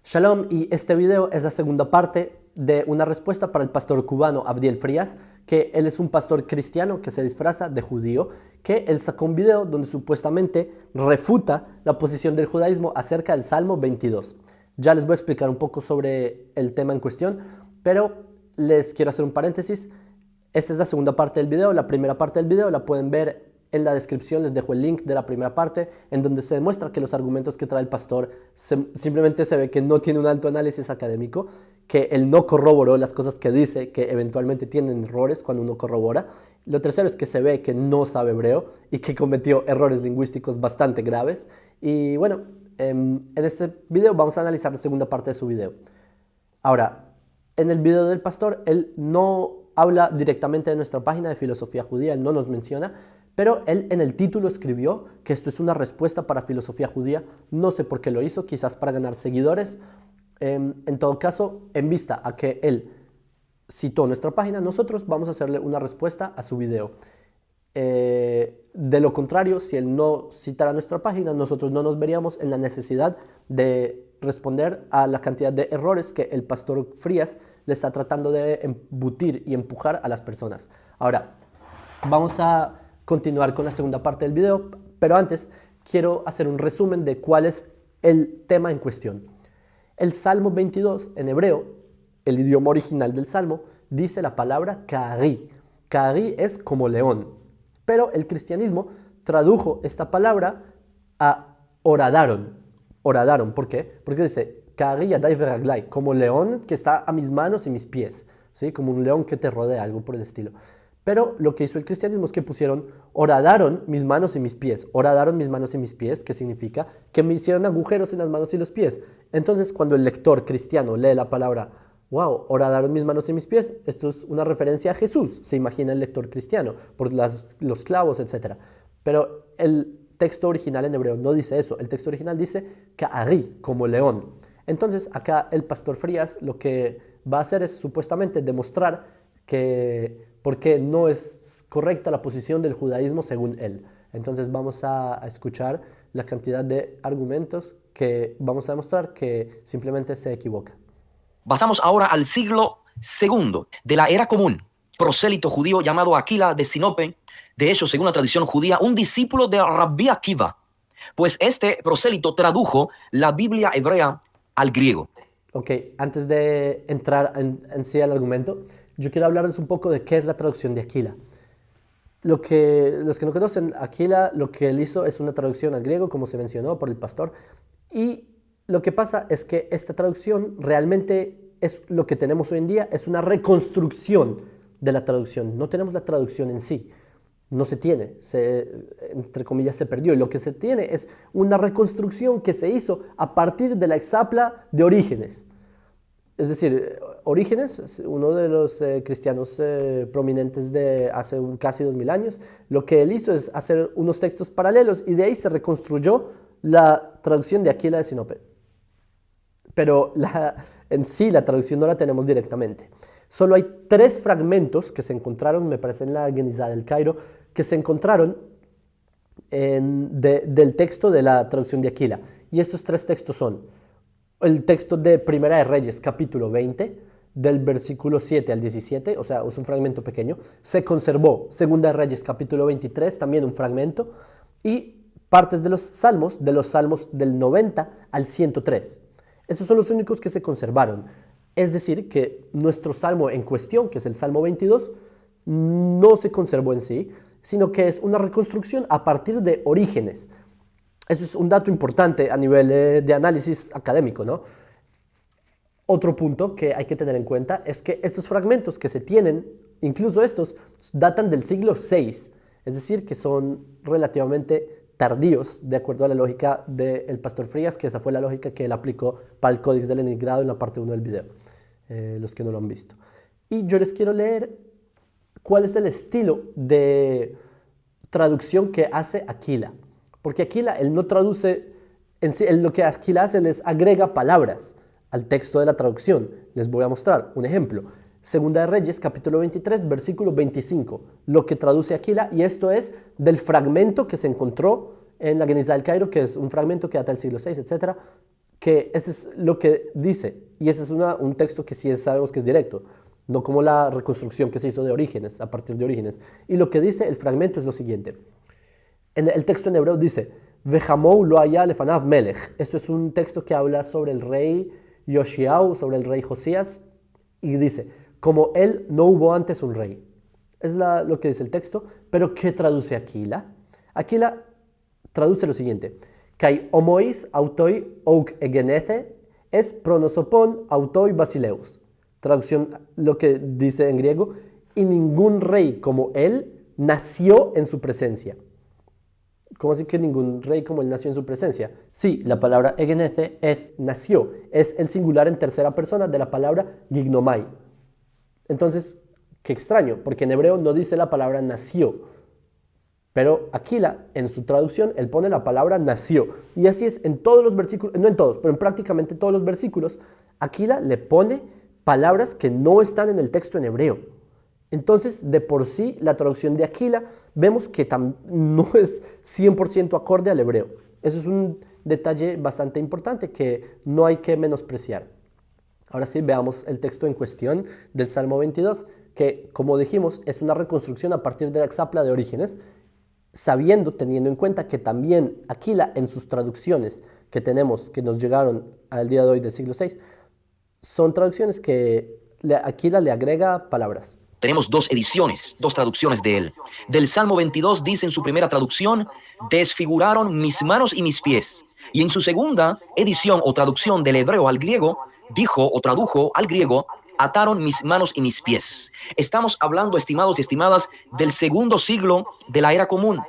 Shalom, y este video es la segunda parte de una respuesta para el pastor cubano Abdiel Frías, que él es un pastor cristiano que se disfraza de judío, que él sacó un video donde supuestamente refuta la posición del judaísmo acerca del Salmo 22. Ya les voy a explicar un poco sobre el tema en cuestión, pero les quiero hacer un paréntesis. Esta es la segunda parte del video. La primera parte del video la pueden ver en la descripción, les dejo el link de la primera parte, en donde se demuestra que los argumentos que trae el pastor simplemente se ve que no tiene un alto análisis académico, que él no corroboró las cosas que dice, que eventualmente tienen errores cuando uno corrobora. Lo tercero es que se ve que no sabe hebreo y que cometió errores lingüísticos bastante graves. Y bueno, en este video vamos a analizar la segunda parte de su video. Ahora, en el video del pastor, él no habla directamente de nuestra página de filosofía judía, él no nos menciona, pero él en el título escribió que esto es una respuesta para filosofía judía. No sé por qué lo hizo, quizás para ganar seguidores. En todo caso, en vista a que él citó nuestra página, nosotros vamos a hacerle una respuesta a su video. De lo contrario, si él no citara nuestra página, nosotros no nos veríamos en la necesidad de responder a la cantidad de errores que el pastor Frías le está tratando de embutir y empujar a las personas. Ahora, vamos a continuar con la segunda parte del video, pero antes quiero hacer un resumen de cuál es el tema en cuestión. El Salmo 22 en hebreo, el idioma original del Salmo, dice la palabra Ka'ari. Ka'ari es como león, pero el cristianismo tradujo esta palabra a oradaron. Oradaron, ¿por qué? Porque dice Ka'ari yadai veraglai, como león que está a mis manos y mis pies, ¿sí? Como un león que te rodea, algo por el estilo. Pero lo que hizo el cristianismo es que pusieron, horadaron mis manos y mis pies. Horadaron mis manos y mis pies, que significa que me hicieron agujeros en las manos y los pies. Entonces, cuando el lector cristiano lee la palabra, wow, horadaron mis manos y mis pies, esto es una referencia a Jesús, se imagina el lector cristiano, por los clavos, etc. Pero el texto original en hebreo no dice eso. El texto original dice Ka'ari, como león. Entonces, acá el pastor Frías lo que va a hacer es supuestamente demostrar que porque no es correcta la posición del judaísmo según él. Entonces vamos a escuchar la cantidad de argumentos que vamos a demostrar que simplemente se equivoca. Pasamos ahora al siglo II de la era común. Prosélito judío llamado Aquila de Sinope, de hecho, según la tradición judía, un discípulo de Rabbi Akiva, pues este prosélito tradujo la Biblia hebrea al griego. Ok, antes de entrar en sí al argumento, yo quiero hablarles un poco de qué es la traducción de Aquila. Los que no conocen, Aquila lo que él hizo es una traducción al griego, como se mencionó por el pastor, y lo que pasa es que esta traducción realmente es lo que tenemos hoy en día, es una reconstrucción de la traducción. No tenemos la traducción en sí, no se tiene, entre comillas se perdió, y lo que se tiene es una reconstrucción que se hizo a partir de la exapla de Orígenes. Es decir, Orígenes, uno de los cristianos prominentes de hace casi 2000 años, lo que él hizo es hacer unos textos paralelos y de ahí se reconstruyó la traducción de Aquila de Sinope. Pero en sí la traducción no la tenemos directamente. Solo hay 3 fragmentos que se encontraron, me parece en la Genizá del Cairo, que se encontraron del texto de la traducción de Aquila. Y estos 3 textos son el texto de Primera de Reyes, capítulo 20, del versículo 7 al 17, o sea, es un fragmento pequeño. Se conservó Segunda de Reyes, capítulo 23, también un fragmento, y partes de los salmos del 90 al 103. Esos son los únicos que se conservaron. Es decir, que nuestro salmo en cuestión, que es el Salmo 22, no se conservó en sí, sino que es una reconstrucción a partir de Orígenes. Eso es un dato importante a nivel de análisis académico, ¿no? Otro punto que hay que tener en cuenta es que estos fragmentos que se tienen, incluso estos, datan del siglo VI, es decir, que son relativamente tardíos, de acuerdo a la lógica del pastor Frías, que esa fue la lógica que él aplicó para el Códex de Leningrado en la parte 1 del video, los que no lo han visto. Y yo les quiero leer cuál es el estilo de traducción que hace Aquila. Porque Aquila, él no traduce, en sí, lo que Aquila hace, les agrega palabras al texto de la traducción. Les voy a mostrar un ejemplo. Segunda de Reyes, capítulo 23, versículo 25. Lo que traduce Aquila, y esto es del fragmento que se encontró en la Genizá del Cairo, que es un fragmento que data del siglo VI, etc. que eso es lo que dice, y ese es un texto que sí sabemos que es directo, no como la reconstrucción que se hizo de Orígenes, a partir de Orígenes. Y lo que dice el fragmento es lo siguiente. El texto en hebreo dice, Vejamou lo haya lefanav melech. Esto es un texto que habla sobre el rey Yoshiau, sobre el rey Josías, y dice, como él no hubo antes un rey. Es lo que dice el texto, pero ¿qué traduce Aquila? Aquila traduce lo siguiente, Kai homois autoi ouk egenethe es pronosopon autoi basileus. Traducción, lo que dice en griego, y ningún rey como él nació en su presencia. ¿Cómo así que ningún rey como él nació en su presencia? Sí, la palabra egenethe es nació, es el singular en tercera persona de la palabra gignomai. Entonces, qué extraño, porque en hebreo no dice la palabra nació, pero Aquila, en su traducción, él pone la palabra nació. Y así es en todos los versículos, no en todos, pero en prácticamente todos los versículos, Aquila le pone palabras que no están en el texto en hebreo. Entonces, de por sí, la traducción de Aquila vemos que no es 100% acorde al hebreo. Eso es un detalle bastante importante que no hay que menospreciar. Ahora sí, veamos el texto en cuestión del Salmo 22, que, como dijimos, es una reconstrucción a partir de la Exapla de Orígenes, teniendo en cuenta que también Aquila, en sus traducciones que tenemos, que nos llegaron al día de hoy del siglo VI, son traducciones que Aquila le agrega palabras. Tenemos dos ediciones, dos traducciones de él. Del Salmo 22 dice en su primera traducción, desfiguraron mis manos y mis pies. Y en su segunda edición o traducción del hebreo al griego, dijo o tradujo al griego, ataron mis manos y mis pies. Estamos hablando, estimados y estimadas, del segundo siglo de la era común.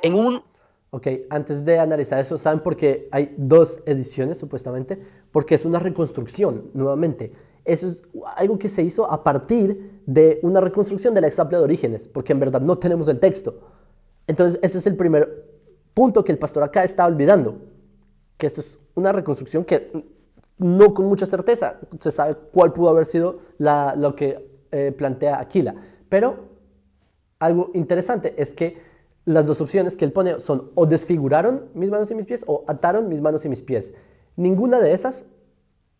Ok, antes de analizar eso, ¿saben por qué hay dos ediciones supuestamente? Porque es una reconstrucción, nuevamente. Eso es algo que se hizo a partir de una reconstrucción de la Exapla de Orígenes, porque en verdad no tenemos el texto. Entonces, ese es el primer punto que el pastor acá está olvidando, que esto es una reconstrucción que no con mucha certeza se sabe cuál pudo haber sido lo que plantea Aquila. Pero algo interesante es que las dos opciones que él pone son o desfiguraron mis manos y mis pies o ataron mis manos y mis pies. Ninguna de esas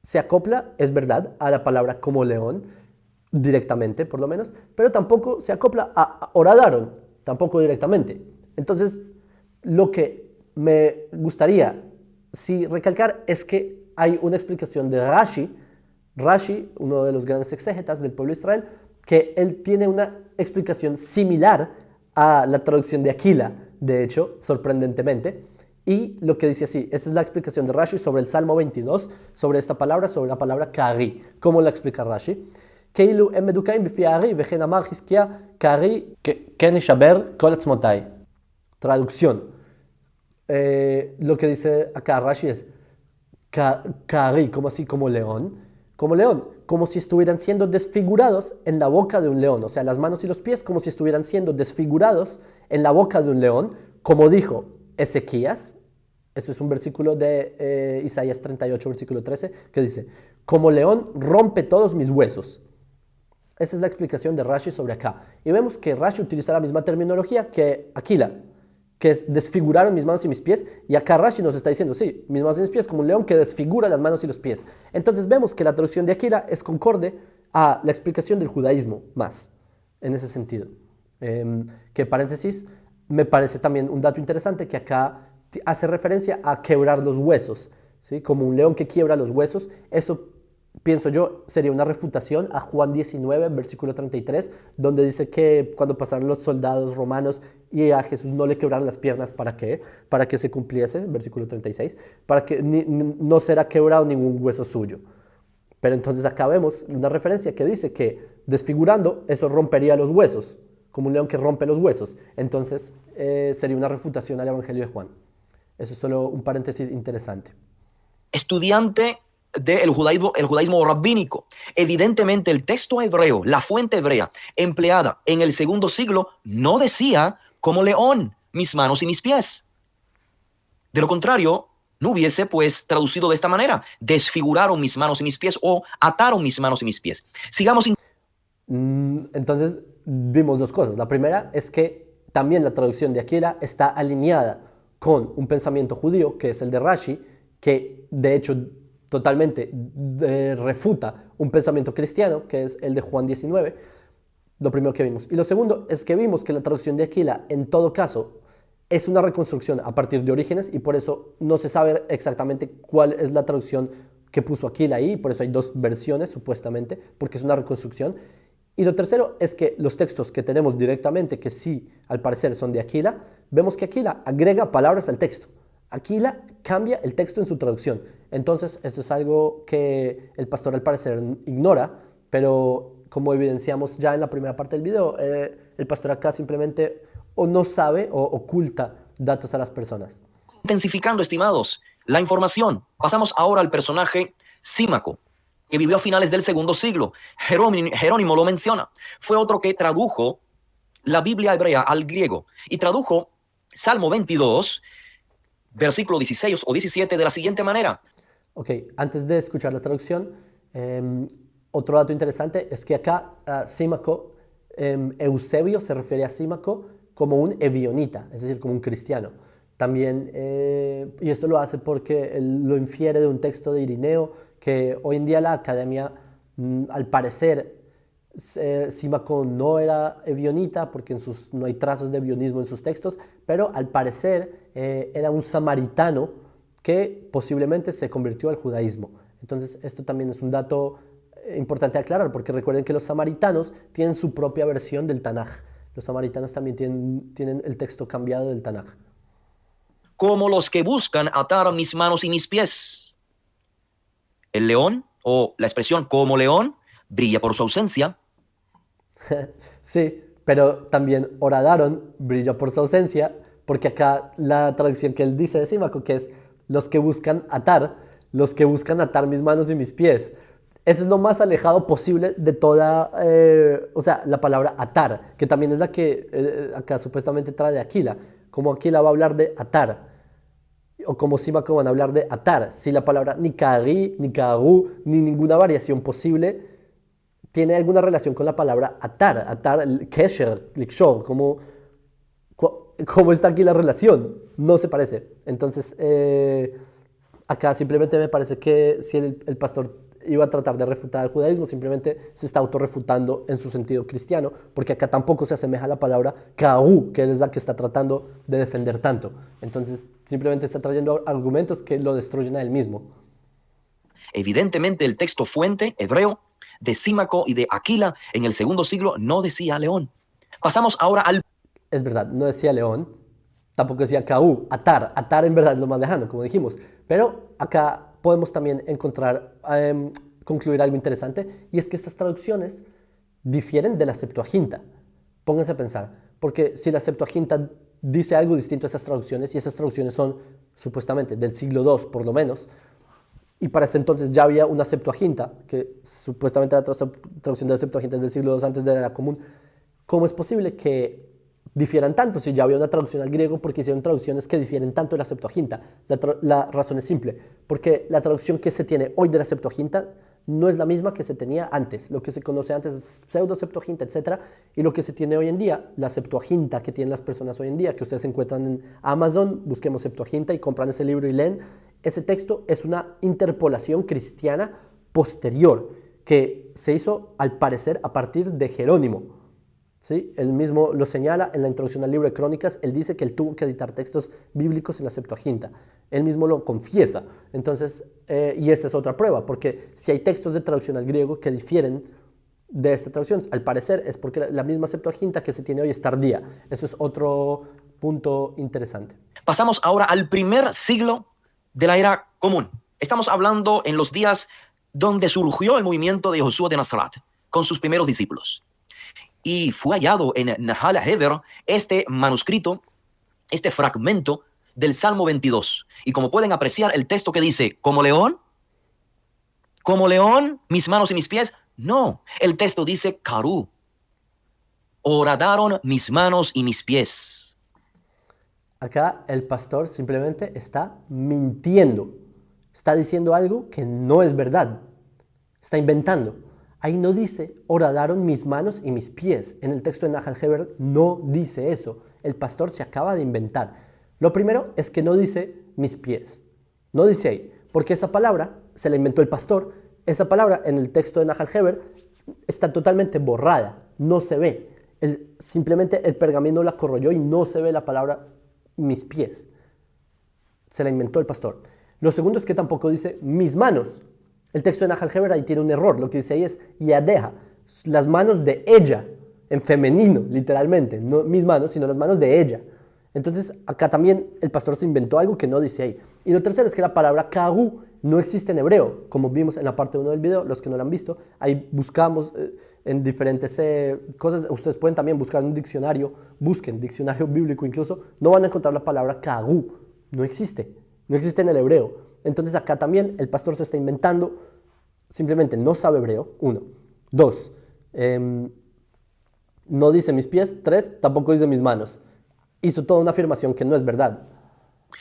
se acopla, es verdad, a la palabra como león, directamente por lo menos, pero tampoco se acopla a horadaron, tampoco directamente. Entonces, lo que me gustaría recalcar es que hay una explicación de Rashi, uno de los grandes exégetas del pueblo de Israel, que él tiene una explicación similar a la traducción de Aquila, de hecho, sorprendentemente. Y lo que dice así, esta es la explicación de Rashi sobre el Salmo 22, sobre esta palabra, sobre la palabra kari. ¿Cómo la explica Rashi? Keilu emedukaim bifi ari vechen amar Hizkia kari ken ishaber kol atzmotai. Traducción. Lo que dice acá Rashi es kari, como así, como león, como si estuvieran siendo desfigurados en la boca de un león, o sea, las manos y los pies como si estuvieran siendo desfigurados en la boca de un león, como dijo Ezequías. Esto es un versículo de Isaías 38, versículo 13, que dice, como león rompe todos mis huesos. Esa es la explicación de Rashi sobre acá. Y vemos que Rashi utiliza la misma terminología que Aquila, que es desfiguraron mis manos y mis pies, y acá Rashi nos está diciendo, sí, mis manos y mis pies, como un león que desfigura las manos y los pies. Entonces vemos que la traducción de Aquila es concorde a la explicación del judaísmo más, en ese sentido. Que paréntesis, me parece también un dato interesante que acá hace referencia a quebrar los huesos, ¿sí? Como un león que quiebra los huesos. Eso, pienso yo, sería una refutación a Juan 19, versículo 33, donde dice que cuando pasaron los soldados romanos y a Jesús no le quebraron las piernas, ¿para qué? Para que se cumpliese, versículo 36, para que no será quebrado ningún hueso suyo. Pero entonces acá vemos una referencia que dice que desfigurando, eso rompería los huesos, como un león que rompe los huesos. Entonces sería una refutación al Evangelio de Juan. Eso es solo un paréntesis interesante. Estudiante del judaísmo, el judaísmo rabínico. Evidentemente el texto hebreo, la fuente hebrea empleada en el segundo siglo no decía como león, mis manos y mis pies. De lo contrario, no hubiese pues traducido de esta manera, desfiguraron mis manos y mis pies o ataron mis manos y mis pies. Sigamos. Entonces vimos dos cosas. La primera es que también la traducción de Aquila está alineada con un pensamiento judío, que es el de Rashi, que de hecho totalmente refuta un pensamiento cristiano, que es el de Juan 19, lo primero que vimos. Y lo segundo es que vimos que la traducción de Aquila, en todo caso, es una reconstrucción a partir de Orígenes y por eso no se sabe exactamente cuál es la traducción que puso Aquila ahí, por eso hay dos versiones supuestamente, porque es una reconstrucción. Y lo tercero es que los textos que tenemos directamente, que sí, al parecer son de Aquila, vemos que Aquila agrega palabras al texto. Aquila cambia el texto en su traducción. Entonces, esto es algo que el pastor al parecer ignora, pero como evidenciamos ya en la primera parte del video, el pastor acá simplemente o no sabe o oculta datos a las personas. Intensificando, estimados, la información. Pasamos ahora al personaje Símaco, que vivió a finales del segundo siglo. Jerónimo lo menciona. Fue otro que tradujo la Biblia hebrea al griego y tradujo Salmo 22, versículo 16 o 17 de la siguiente manera. Ok, antes de escuchar la traducción, otro dato interesante es que acá Símaco, Eusebio se refiere a Símaco como un evionita, es decir, como un cristiano. También, y esto lo hace porque él lo infiere de un texto de Irineo, que hoy en día la academia, al parecer, Símaco no era evionita, porque no hay trazos de evionismo en sus textos, pero al parecer era un samaritano que posiblemente se convirtió al judaísmo. Entonces, esto también es un dato importante a aclarar, porque recuerden que los samaritanos tienen su propia versión del Tanaj. Los samaritanos también tienen el texto cambiado del Tanaj. Como los que buscan atar mis manos y mis pies. El león, o la expresión como león, brilla por su ausencia. Sí, pero también Horadaron brilla por su ausencia, porque acá la traducción que él dice de Símaco, que es los que buscan atar mis manos y mis pies. Eso es lo más alejado posible de toda, o sea, la palabra atar, que también es la que acá supuestamente trae de Aquila. Como Aquila va a hablar de atar, o como Símaco van a hablar de atar, si la palabra ni kari, ni karu, ni ninguna variación posible tiene alguna relación con la palabra atar, kesher, likshor, ¿cómo está aquí la relación? No se parece. Entonces, acá simplemente me parece que si el pastor iba a tratar de refutar el judaísmo, simplemente se está autorrefutando en su sentido cristiano, porque acá tampoco se asemeja a la palabra kaú, que es la que está tratando de defender tanto. Entonces, simplemente está trayendo argumentos que lo destruyen a él mismo. Evidentemente, el texto fuente hebreo de Símaco y de Aquila en el segundo siglo no decía león. Pasamos ahora al... Es verdad, no decía león, tampoco decía kaú, atar en verdad es lo más lejano, como dijimos. Pero acá podemos también encontrar, concluir algo interesante, y es que estas traducciones difieren de la Septuaginta. Pónganse a pensar, porque si la Septuaginta dice algo distinto a esas traducciones, y esas traducciones son supuestamente del siglo II por lo menos, y para ese entonces ya había una Septuaginta, que supuestamente la traducción de la Septuaginta es del siglo II antes de la era común, ¿cómo es posible que difieran tanto si ya había una traducción al griego? Porque hicieron traducciones que difieren tanto de la Septuaginta. La razón es simple, porque la traducción que se tiene hoy de la Septuaginta no es la misma que se tenía antes. Lo que se conoce antes es pseudo Septuaginta, etc. Y lo que se tiene hoy en día, la Septuaginta que tienen las personas hoy en día, que ustedes encuentran en Amazon, busquemos Septuaginta y compran ese libro y leen, ese texto es una interpolación cristiana posterior que se hizo al parecer a partir de Jerónimo. ¿Sí? Él mismo lo señala en la introducción al libro de Crónicas. Él dice que él tuvo que editar textos bíblicos en la Septuaginta. Él mismo lo confiesa. Entonces, y esta es otra prueba, porque si hay textos de traducción al griego que difieren de esta traducción, al parecer es porque la misma Septuaginta que se tiene hoy es tardía. Eso es otro punto interesante. Pasamos ahora al primer siglo de la era común. Estamos hablando en los días donde surgió el movimiento de Josué de Nazaret con sus primeros discípulos. Y fue hallado en Nahal Hever este manuscrito, este fragmento del Salmo 22. Y como pueden apreciar, el texto que dice, como león, mis manos y mis pies. No, el texto dice, Karú, horadaron mis manos y mis pies. Acá el pastor simplemente está mintiendo. Está diciendo algo que no es verdad. Está inventando. Ahí no dice, horadaron mis manos y mis pies. En el texto de Nahal Hever no dice eso. El pastor se acaba de inventar. Lo primero es que no dice mis pies. No dice ahí, porque esa palabra se la inventó el pastor. Esa palabra en el texto de Nahal Heber está totalmente borrada, no se ve. Simplemente el pergamino la corroyó y no se ve la palabra mis pies. Se la inventó el pastor. Lo segundo es que tampoco dice mis manos. El texto de Nahal Heber ahí tiene un error. Lo que dice ahí es yadeja, las manos de ella, en femenino, literalmente. No mis manos, sino las manos de ella. Entonces, acá también el pastor se inventó algo que no dice ahí. Y lo tercero es que la palabra kagu no existe en hebreo, como vimos en la parte 1 del video. Los que no lo han visto, ahí buscamos en diferentes cosas. Ustedes pueden también buscar en un diccionario, busquen diccionario bíblico incluso, no van a encontrar la palabra kagu. No existe en el hebreo. Entonces acá también el pastor se está inventando, simplemente no sabe hebreo, 1. 2, no dice mis pies. 3, tampoco dice mis manos. Hizo toda una afirmación que no es verdad.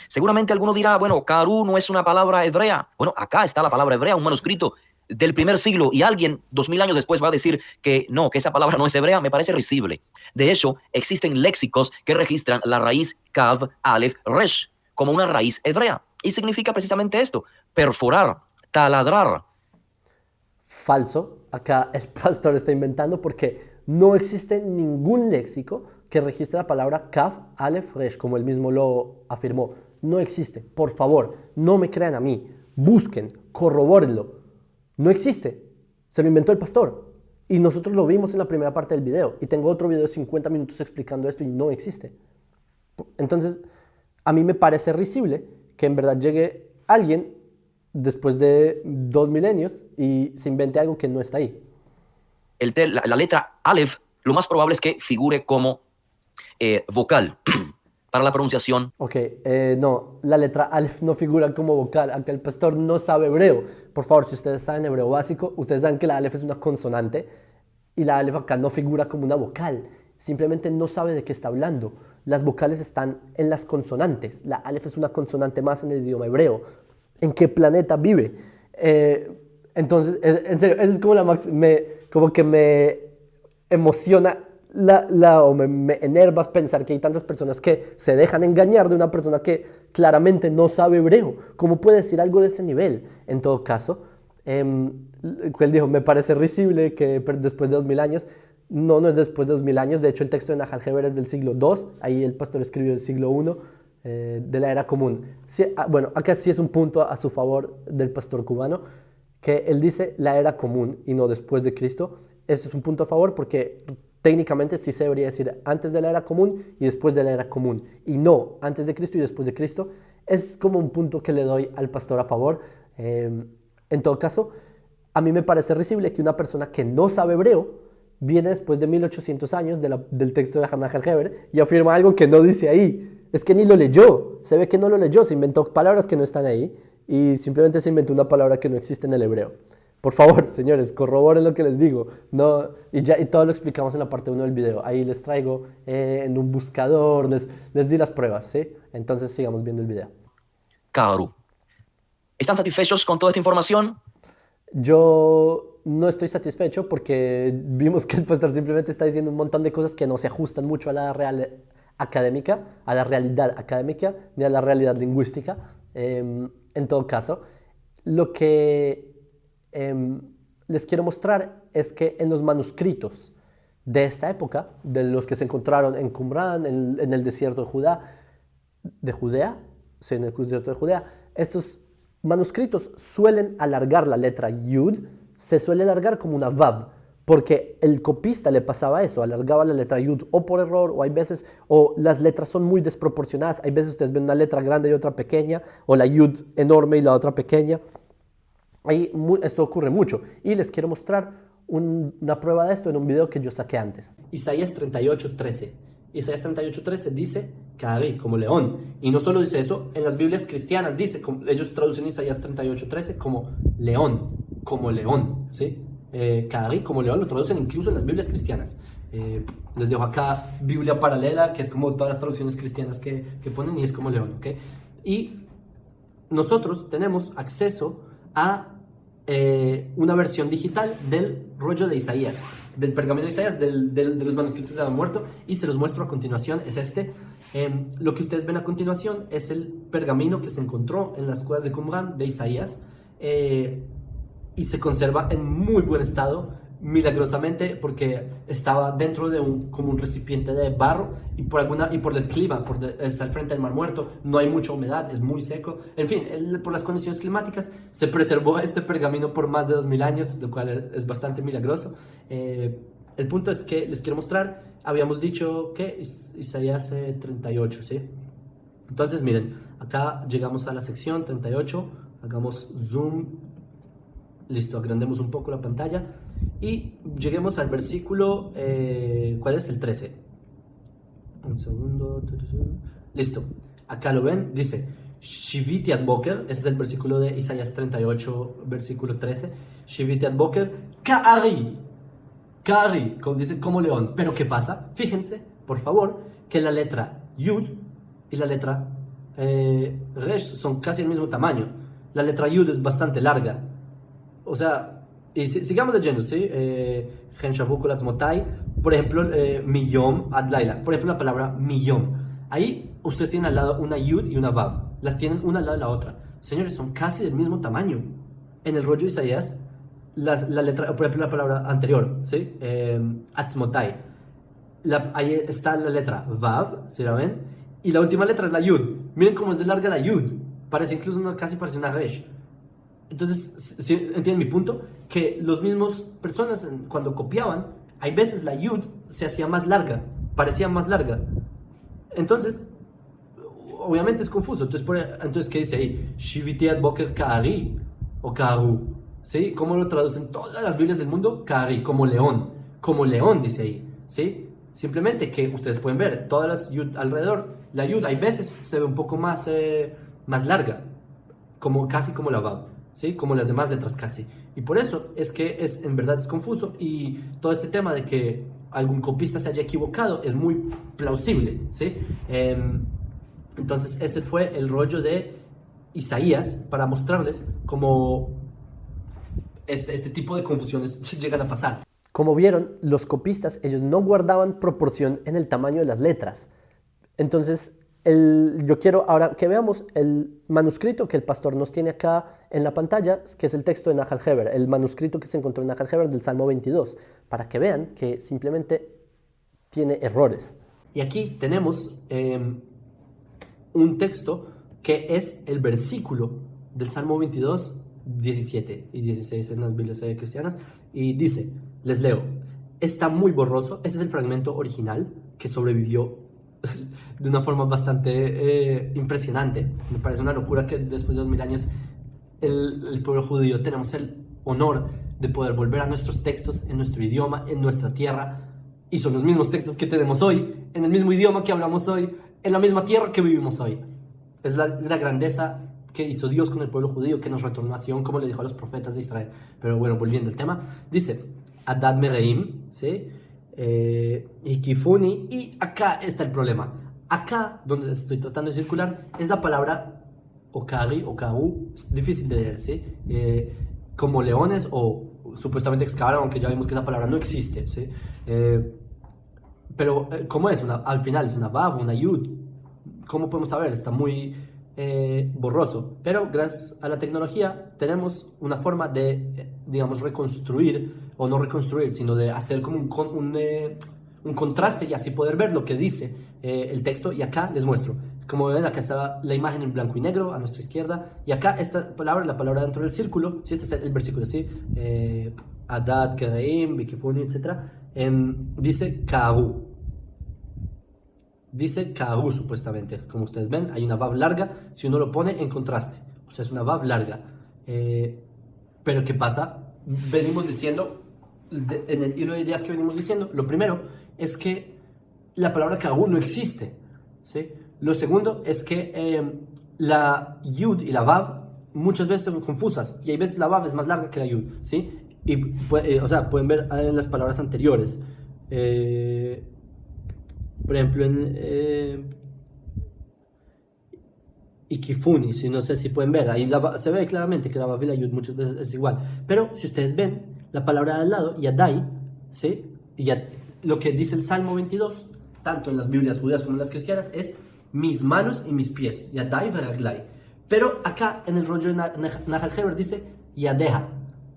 Seguramente alguno dirá, bueno, Karú no es una palabra hebrea. Bueno, acá está la palabra hebrea, un manuscrito del primer siglo, y alguien 2000 años después va a decir que no, que esa palabra no es hebrea. Me parece risible. De hecho, existen léxicos que registran la raíz Kav, Aleph, Resh como una raíz hebrea. Y significa precisamente esto: perforar, taladrar. Falso. Acá el pastor está inventando porque no existe ningún léxico que registre la palabra Kaf, Aleph, Resh, como él mismo lo afirmó. No existe. Por favor, no me crean a mí. Busquen, corrobórenlo. No existe. Se lo inventó el pastor. Y nosotros lo vimos en la primera parte del video. Y tengo otro video de 50 minutos explicando esto y no existe. Entonces, a mí me parece risible que en verdad llegue alguien después de 2 milenios y se invente algo que no está ahí. La letra Aleph, lo más probable es que figure como vocal para la pronunciación. Ok, no, la letra Aleph no figura como vocal. Acá el pastor no sabe hebreo. Por favor, si ustedes saben hebreo básico, ustedes saben que la Aleph es una consonante y la Aleph acá no figura como una vocal. Simplemente no sabe de qué está hablando. Las vocales están en las consonantes. La Aleph es una consonante más en el idioma hebreo. ¿En qué planeta vive? Entonces, en serio, eso es como como que me emociona o me enervas pensar que hay tantas personas que se dejan engañar de una persona que claramente no sabe hebreo. ¿Cómo puede decir algo de ese nivel? En todo caso, él dijo, me parece risible que después de 2000 años, no es después de 2000 años, de hecho el texto de Nahal Heber es del siglo II, ahí el pastor escribió el siglo I de la era común. Sí, bueno, acá sí es un punto a su favor del pastor cubano, que él dice la era común y no después de Cristo. Esto es un punto a favor porque técnicamente sí se debería decir antes de la era común y después de la era común, y no antes de Cristo y después de Cristo. Es como un punto que le doy al pastor a favor. En todo caso, a mí me parece risible que una persona que no sabe hebreo viene después de 1800 años del texto de Nahal Heber y afirma algo que no dice ahí. Es que ni lo leyó, se ve que no lo leyó, se inventó palabras que no están ahí y simplemente se inventó una palabra que no existe en el hebreo. Por favor, señores, corroboren lo que les digo. No, y todo lo explicamos en la parte 1 del video. Ahí les traigo en un buscador, les di las pruebas, ¿sí? Entonces sigamos viendo el video. Karú. ¿Están satisfechos con toda esta información? Yo no estoy satisfecho porque vimos que el pastor simplemente está diciendo un montón de cosas que no se ajustan mucho a la realidad académica, ni a la realidad lingüística. En todo caso, lo que les quiero mostrar es que en los manuscritos de esta época, de los que se encontraron en Qumran, en el desierto de Judea, sí, en el desierto de Judea, estos manuscritos suelen alargar la letra Yud, se suele alargar como una Vav, porque el copista le pasaba eso, alargaba la letra Yud o por error, o hay veces, o las letras son muy desproporcionadas, hay veces ustedes ven una letra grande y otra pequeña, o la Yud enorme y la otra pequeña. Esto ocurre mucho, y les quiero mostrar una prueba de esto en un video que yo saqué antes. Isaías 38:13. Isaías 38:13 dice Kari, como león. Y no solo dice eso, en las Biblias cristianas dice, ellos traducen Isaías 38:13 como león, ¿sí? Kari, como león, lo traducen incluso en las Biblias cristianas. Les dejo acá Biblia paralela, que es como todas las traducciones cristianas que ponen, y es como león, ¿ok? Y nosotros tenemos acceso a una versión digital del rollo de Isaías, del pergamino de Isaías, de los manuscritos de Adán muerto, y se los muestro a continuación. Es este. Lo que ustedes ven a continuación es el pergamino que se encontró en las cuevas de Qumran de Isaías. y se conserva en muy buen estado, milagrosamente, porque estaba dentro de como un recipiente de barro y por el clima, está al frente del Mar Muerto, no hay mucha humedad, es muy seco, en fin, por las condiciones climáticas se preservó este pergamino por más de 2000 años, lo cual es bastante milagroso. El punto es que les quiero mostrar, habíamos dicho que Isaías 38, ¿sí? Entonces miren, acá llegamos a la sección 38, hagamos zoom. Listo, agrandemos un poco la pantalla y lleguemos al versículo, ¿cuál es? El 13. Un segundo. Listo, acá lo ven, dice, Shiviti ad boker, ese es el versículo de Isaías 38, versículo 13. Shiviti ad boker, Ka'ari, dice como león. Pero ¿qué pasa? Fíjense, por favor, que la letra Yud y la letra Resh son casi el mismo tamaño. La letra Yud es bastante larga. O sea, y sigamos leyendo, ¿sí? Por ejemplo, Miyom Adlaila. Por ejemplo, la palabra Miyom. Ahí ustedes tienen al lado una Yud y una Vav. Las tienen una al lado de la otra. Señores, son casi del mismo tamaño. En el rollo de Isaías, la letra, por ejemplo, la palabra anterior, ¿sí? Atzmotai. Ahí está la letra Vav, ¿sí la ven? Y la última letra es la Yud. Miren cómo es de larga la Yud. Parece incluso casi parece una Resh. Entonces, ¿sí entienden mi punto? Que los mismos personas cuando copiaban, hay veces la yud se hacía más larga, parecía más larga. Entonces, obviamente es confuso. Entonces ¿qué dice ahí? Shiviti ad boker ka'ari o ka'aru. ¿Sí? ¿Cómo lo traducen todas las Biblias del mundo? Ka'ari, como león. Como león dice ahí. ¿Sí? Simplemente que ustedes pueden ver todas las yud alrededor. La yud hay veces se ve un poco más larga, casi como la vav. ¿Sí? Como las demás letras casi. Y por eso es que en verdad es confuso y todo este tema de que algún copista se haya equivocado es muy plausible, ¿sí? Entonces ese fue el rollo de Isaías para mostrarles cómo este tipo de confusiones llegan a pasar. Como vieron, los copistas, ellos no guardaban proporción en el tamaño de las letras. Entonces, yo quiero ahora que veamos el manuscrito que el pastor nos tiene acá en la pantalla, que es el texto de Nahal Heber, el manuscrito que se encontró en Nahal Heber del Salmo 22, para que vean que simplemente tiene errores. Y aquí tenemos un texto que es el versículo del Salmo 22, 17 y 16 en las Biblias cristianas, y dice, les leo, está muy borroso, ese es el fragmento original que sobrevivió de una forma bastante impresionante. Me parece una locura que después de 2000 años el pueblo judío tenemos el honor de poder volver a nuestros textos en nuestro idioma, en nuestra tierra, y son los mismos textos que tenemos hoy, en el mismo idioma que hablamos hoy, en la misma tierra que vivimos hoy. Es la grandeza que hizo Dios con el pueblo judío, que nos retornó a Sion, como le dijo a los profetas de Israel. Pero bueno, volviendo al tema, dice Adad Mereim, ¿sí? Y Kifuni, y acá está el problema. Acá, donde estoy tratando de circular, es la palabra Okari, Okaru, es difícil de leer, ¿sí? Como leones o supuestamente excavaron, aunque ya vimos que esa palabra no existe, ¿sí? Pero, ¿cómo es? Al final es una Vav, una Yud. ¿Cómo podemos saber? Está muy borroso. Pero gracias a la tecnología tenemos una forma de, digamos, reconstruir, o no reconstruir, sino de hacer como un contraste y así poder ver lo que dice el texto. Y acá les muestro. Como ven, acá está la imagen en blanco y negro a nuestra izquierda. Y acá esta palabra, la palabra dentro del círculo, si este es el versículo, ¿sí? Adad, Kereim, Bikifuni, etc. Dice Ka'aru. Dice Ka'aru supuestamente. Como ustedes ven, hay una vav larga si uno lo pone en contraste. O sea, es una vav larga. Pero ¿qué pasa? Venimos diciendo, en el hilo de ideas que venimos diciendo, lo primero es que la palabra Ka'aru no existe, ¿sí? Lo segundo es que la Yud y la Vav muchas veces son confusas y hay veces la Vav es más larga que la Yud, ¿sí? Y, o sea, pueden ver en las palabras anteriores. Por ejemplo, en Ikifuni, si no sé si pueden ver, ahí se ve claramente que la Vav y la Yud muchas veces es igual. Pero si ustedes ven la palabra de al lado, Yadai, ¿sí? Lo que dice el Salmo 22, tanto en las Biblias judías como en las cristianas, es mis manos y mis pies, Yadai veraglai. Pero acá en el rollo de Nahal Heber dice Yadeja,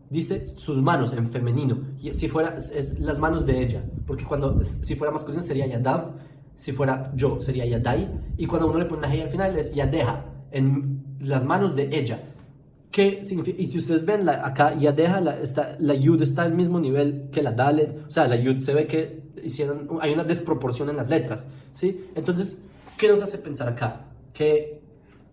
dice sus manos en femenino. Y si fuera, es las manos de ella, porque si fuera masculino sería Yadav, si fuera yo sería Yadai, y cuando uno le pone la Hei al final es Yadeja, en las manos de ella. ¿Qué significa? Y si ustedes ven acá, Yadeja, la Yud está al mismo nivel que la Dalet, o sea, la Yud se ve que hay una desproporción en las letras, ¿sí? Entonces, ¿qué nos hace pensar acá? Que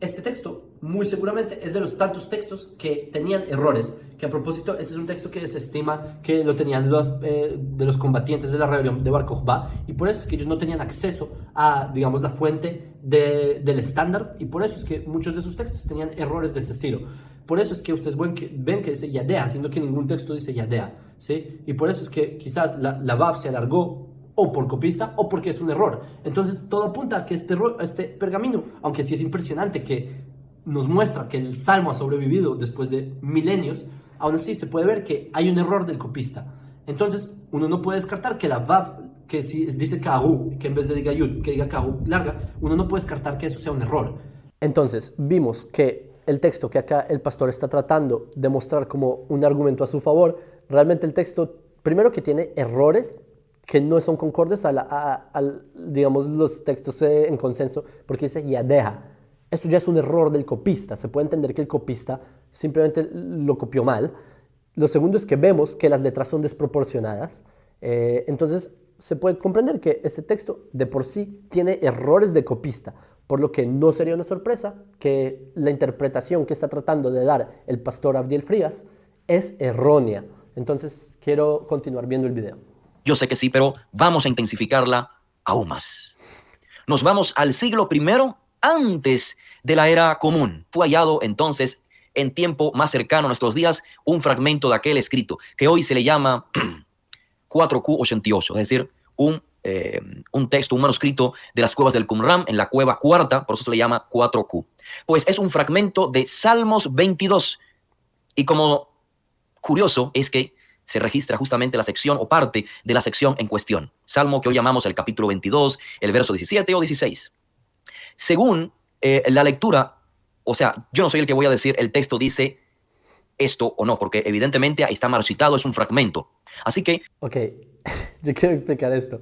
este texto muy seguramente es de los tantos textos que tenían errores, que a propósito, este es un texto que se estima que lo tenían de los combatientes de la rebelión de Bar Kokhba, y por eso es que ellos no tenían acceso a, digamos, la fuente del estándar, y por eso es que muchos de sus textos tenían errores de este estilo. Por eso es que ustedes ven que dice Yadea, siendo que ningún texto dice Yadea, ¿sí? Y por eso es que quizás la Vav se alargó o por copista o porque es un error. Entonces todo apunta a que este pergamino, aunque sí es impresionante que nos muestra que el Salmo ha sobrevivido después de milenios, aún así se puede ver que hay un error del copista. Entonces uno no puede descartar que la Vav, que si dice Kahu, que en vez de diga Yud, que diga Kahu larga, uno no puede descartar que eso sea un error. Entonces vimos que el texto que acá el pastor está tratando de mostrar como un argumento a su favor, realmente el texto, primero que tiene errores que no son concordes digamos, los textos en consenso, porque dice Yadeja. Eso ya es un error del copista. Se puede entender que el copista simplemente lo copió mal. Lo segundo es que vemos que las letras son desproporcionadas. Entonces se puede comprender que este texto de por sí tiene errores de copista, por lo que no sería una sorpresa que la interpretación que está tratando de dar el pastor Abdiel Frías es errónea. Entonces quiero continuar viendo el video. Yo sé que sí, pero vamos a intensificarla aún más. Nos vamos al siglo I antes de la era común. Fue hallado entonces, en tiempo más cercano a nuestros días, un fragmento de aquel escrito que hoy se le llama 4Q88, es decir, un texto, un manuscrito de las cuevas del Qumran, en la cueva cuarta, por eso se le llama 4Q. Pues es un fragmento de Salmos 22. Y como curioso es que se registra justamente la sección o parte de la sección en cuestión. Salmo que hoy llamamos el capítulo 22, el verso 17 o 16. Según la lectura, o sea, yo no soy el que voy a decir el texto dice esto o no, porque evidentemente ahí está marchitado, es un fragmento. Así que... Ok, yo quiero explicar esto.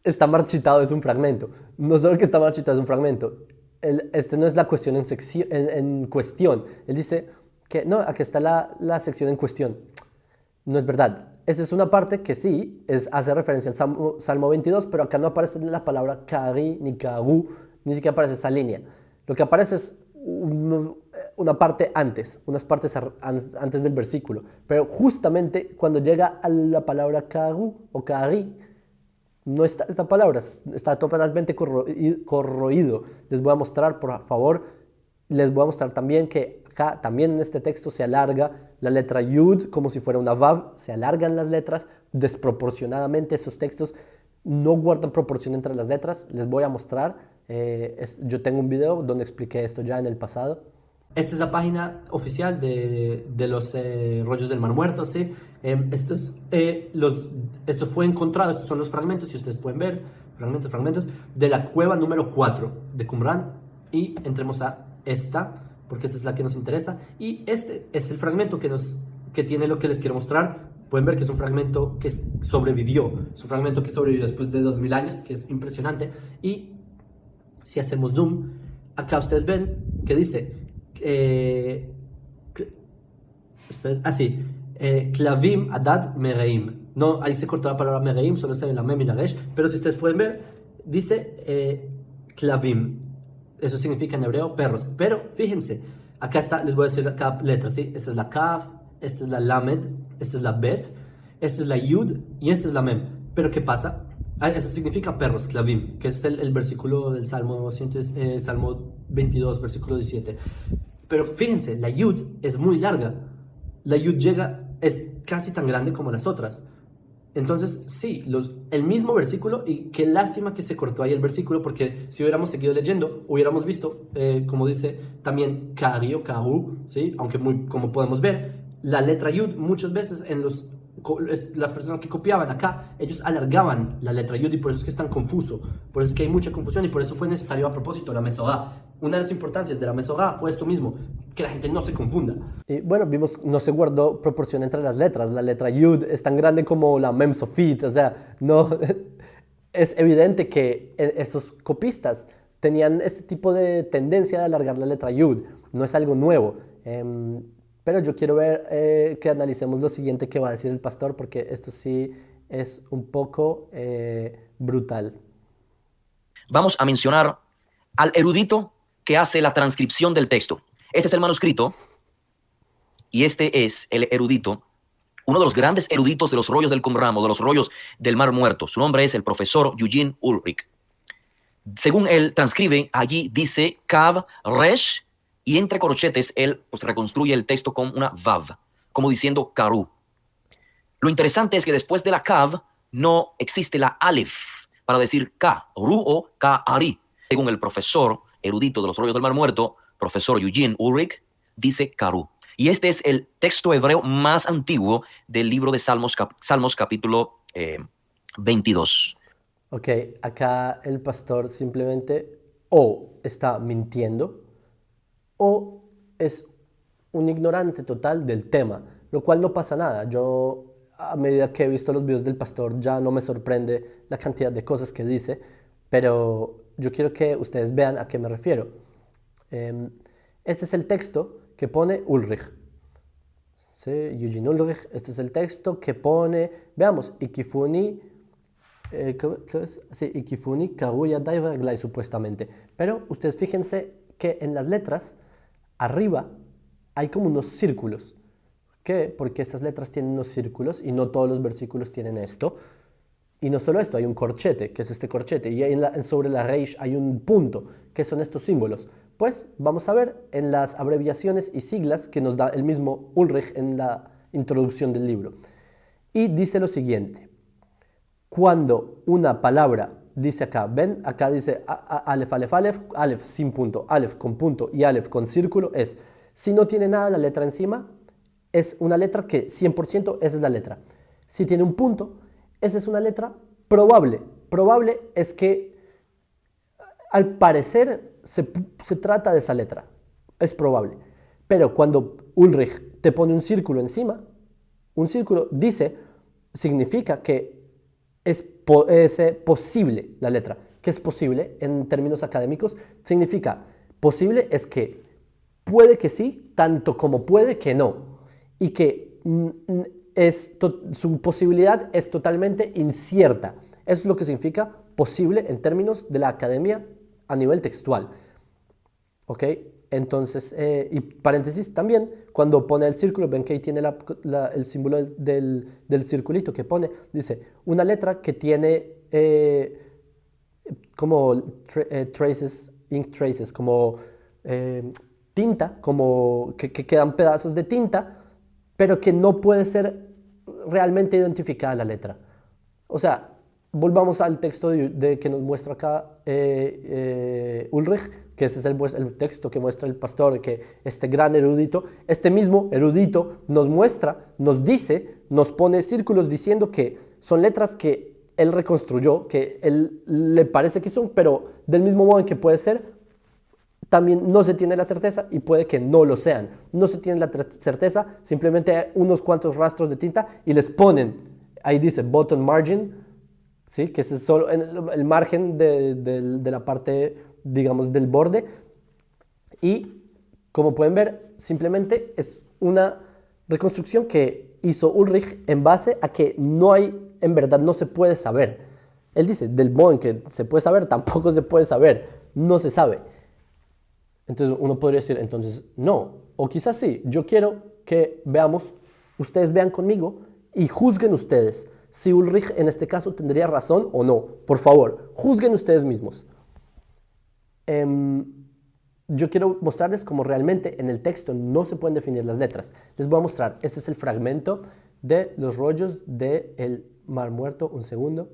Está marchitado, es un fragmento. No solo que está marchitado, es un fragmento. Este no es la cuestión en cuestión. Él dice que no, aquí está la sección en cuestión. No es verdad. Esa es una parte que sí hace referencia al Salmo 22, pero acá no aparece la palabra Kari ni Kagu, ni siquiera aparece esa línea. Lo que aparece es una parte antes, unas partes antes del versículo. Pero justamente cuando llega a la palabra Kagu o Kari, no está esta palabra, está totalmente corroído. Les voy a mostrar, por favor, les voy a mostrar también que acá, también en este texto se alarga la letra Yud como si fuera una Vav, se alargan las letras desproporcionadamente. Estos textos no guardan proporción entre las letras. Les voy a mostrar, yo tengo un video donde expliqué esto ya en el pasado. Esta es la página oficial de los rollos del Mar Muerto, ¿sí? Esto fue encontrado, estos son los fragmentos, si ustedes pueden ver, fragmentos, de la cueva número 4 de Qumran. Y entremos a esta, porque esta es la que nos interesa. Y este es el fragmento que tiene lo que les quiero mostrar. Pueden ver que es un fragmento que sobrevivió. Es un fragmento que sobrevivió después de 2000 años, que es impresionante. Y si hacemos zoom, acá ustedes ven que dice... Klavim Adad Mereim. No, ahí se cortó la palabra Mereim, solo se ve la Mem y la Resh. Pero si ustedes pueden ver, dice Klavim. Eso significa en hebreo perros. Pero fíjense, acá está, les voy a decir cada letra, ¿sí? Esta es la Kaf, esta es la Lamed, esta es la Bet, esta es la Yud y esta es la Mem. Pero ¿qué pasa? Eso significa perros, Klavim, que es el versículo del Salmo 22, versículo 17. Pero fíjense, la Yud es muy larga. La Yud es casi tan grande como las otras. Entonces, sí, el mismo versículo, y qué lástima que se cortó ahí el versículo, porque si hubiéramos seguido leyendo, hubiéramos visto, como dice también Kari o Karu, ¿sí? Aunque como podemos ver, la letra Yud muchas veces las personas que copiaban acá, ellos alargaban la letra Yud y por eso es que es tan confuso, por eso es que hay mucha confusión y por eso fue necesario a propósito la Mesorá, Una de las importancias de la Mesorá fue esto mismo, que la gente no se confunda. Y bueno, vimos, no se guardó proporción entre las letras. La letra Yud es tan grande como la Mem Sofit, o sea, no, es evidente que esos copistas tenían este tipo de tendencia de alargar la letra Yud. No es algo nuevo. Pero yo quiero ver que analicemos lo siguiente que va a decir el pastor, porque esto sí es un poco brutal. Vamos a mencionar al erudito que hace la transcripción del texto. Este es el manuscrito y este es el erudito, uno de los grandes eruditos de los rollos del Qumran, de los rollos del Mar Muerto. Su nombre es el profesor Eugene Ulrich. Según él transcribe, allí dice Kav Resh y entre corchetes él pues reconstruye el texto con una Vav, como diciendo Karu. Lo interesante es que después de la Kav no existe la Aleph para decir Ka-Ru o Ka-Ari. Según el profesor erudito de los rollos del Mar Muerto, profesor Eugene Ulrich, dice Karu. Y este es el texto hebreo más antiguo del libro de Salmos, Salmos capítulo 22. Ok, acá el pastor simplemente o está mintiendo o es un ignorante total del tema, lo cual no pasa nada. Yo, a medida que he visto los videos del pastor, ya no me sorprende la cantidad de cosas que dice, pero yo quiero que ustedes vean a qué me refiero. Este es el texto que pone Ulrich. ¿Sí? Eugene Ulrich, este es el texto que pone, veamos, Ikifuni, ¿qué es? Sí, Ikifuni Kaguya Daivaglai supuestamente. Pero ustedes fíjense que en las letras, arriba, hay como unos círculos. ¿Qué? Porque estas letras tienen unos círculos y no todos los versículos tienen esto. Y no solo esto, hay un corchete, que es este corchete, y sobre la reish hay un punto, que son estos símbolos. Pues vamos a ver en las abreviaciones y siglas que nos da el mismo Ulrich en la introducción del libro. Y dice lo siguiente: cuando una palabra dice acá, ven, acá dice Aleph, Aleph, Aleph, Aleph sin punto, Aleph con punto y Aleph con círculo, es, si no tiene nada la letra encima, es una letra que 100% esa es la letra. Si tiene un punto, esa es una letra probable. Probable es que al parecer se trata de esa letra. Es probable. Pero cuando Ulrich te pone un círculo encima, un círculo dice, significa que es posible la letra. ¿Qué es posible en términos académicos? Significa, posible es que puede que sí, tanto como puede que no. Y que su posibilidad es totalmente incierta. Eso es lo que significa posible en términos de la academia a nivel textual. ¿Ok? Entonces, y paréntesis también, cuando pone el círculo, ven que ahí tiene el símbolo del circulito que pone, dice, una letra que tiene como traces, ink traces, como tinta, como que quedan pedazos de tinta, pero que no puede ser realmente identificada la letra. O sea, volvamos al texto que nos muestra acá Ulrich, que ese es el texto que muestra el pastor, que este gran erudito, este mismo erudito nos muestra, nos dice, nos pone círculos diciendo que son letras que él reconstruyó, que él le parece que son, pero del mismo modo en que puede ser, también no se tiene la certeza y puede que no lo sean. No se tiene la certeza, simplemente hay unos cuantos rastros de tinta y les ponen, ahí dice bottom margin, ¿sí? Que es solo el margen de la parte, digamos, del borde. Y como pueden ver, simplemente es una reconstrucción que hizo Ulrich en base a que no hay, en verdad no se puede saber. Él dice, del modo en que se puede saber, tampoco se puede saber, no se sabe. Entonces uno podría decir, entonces no, o quizás sí, yo quiero que veamos, ustedes vean conmigo y juzguen ustedes si Ulrich en este caso tendría razón o no. Por favor, juzguen ustedes mismos. Yo quiero mostrarles cómo realmente en el texto no se pueden definir las letras. Les voy a mostrar, este es el fragmento de los rollos del Mar Muerto. Un segundo.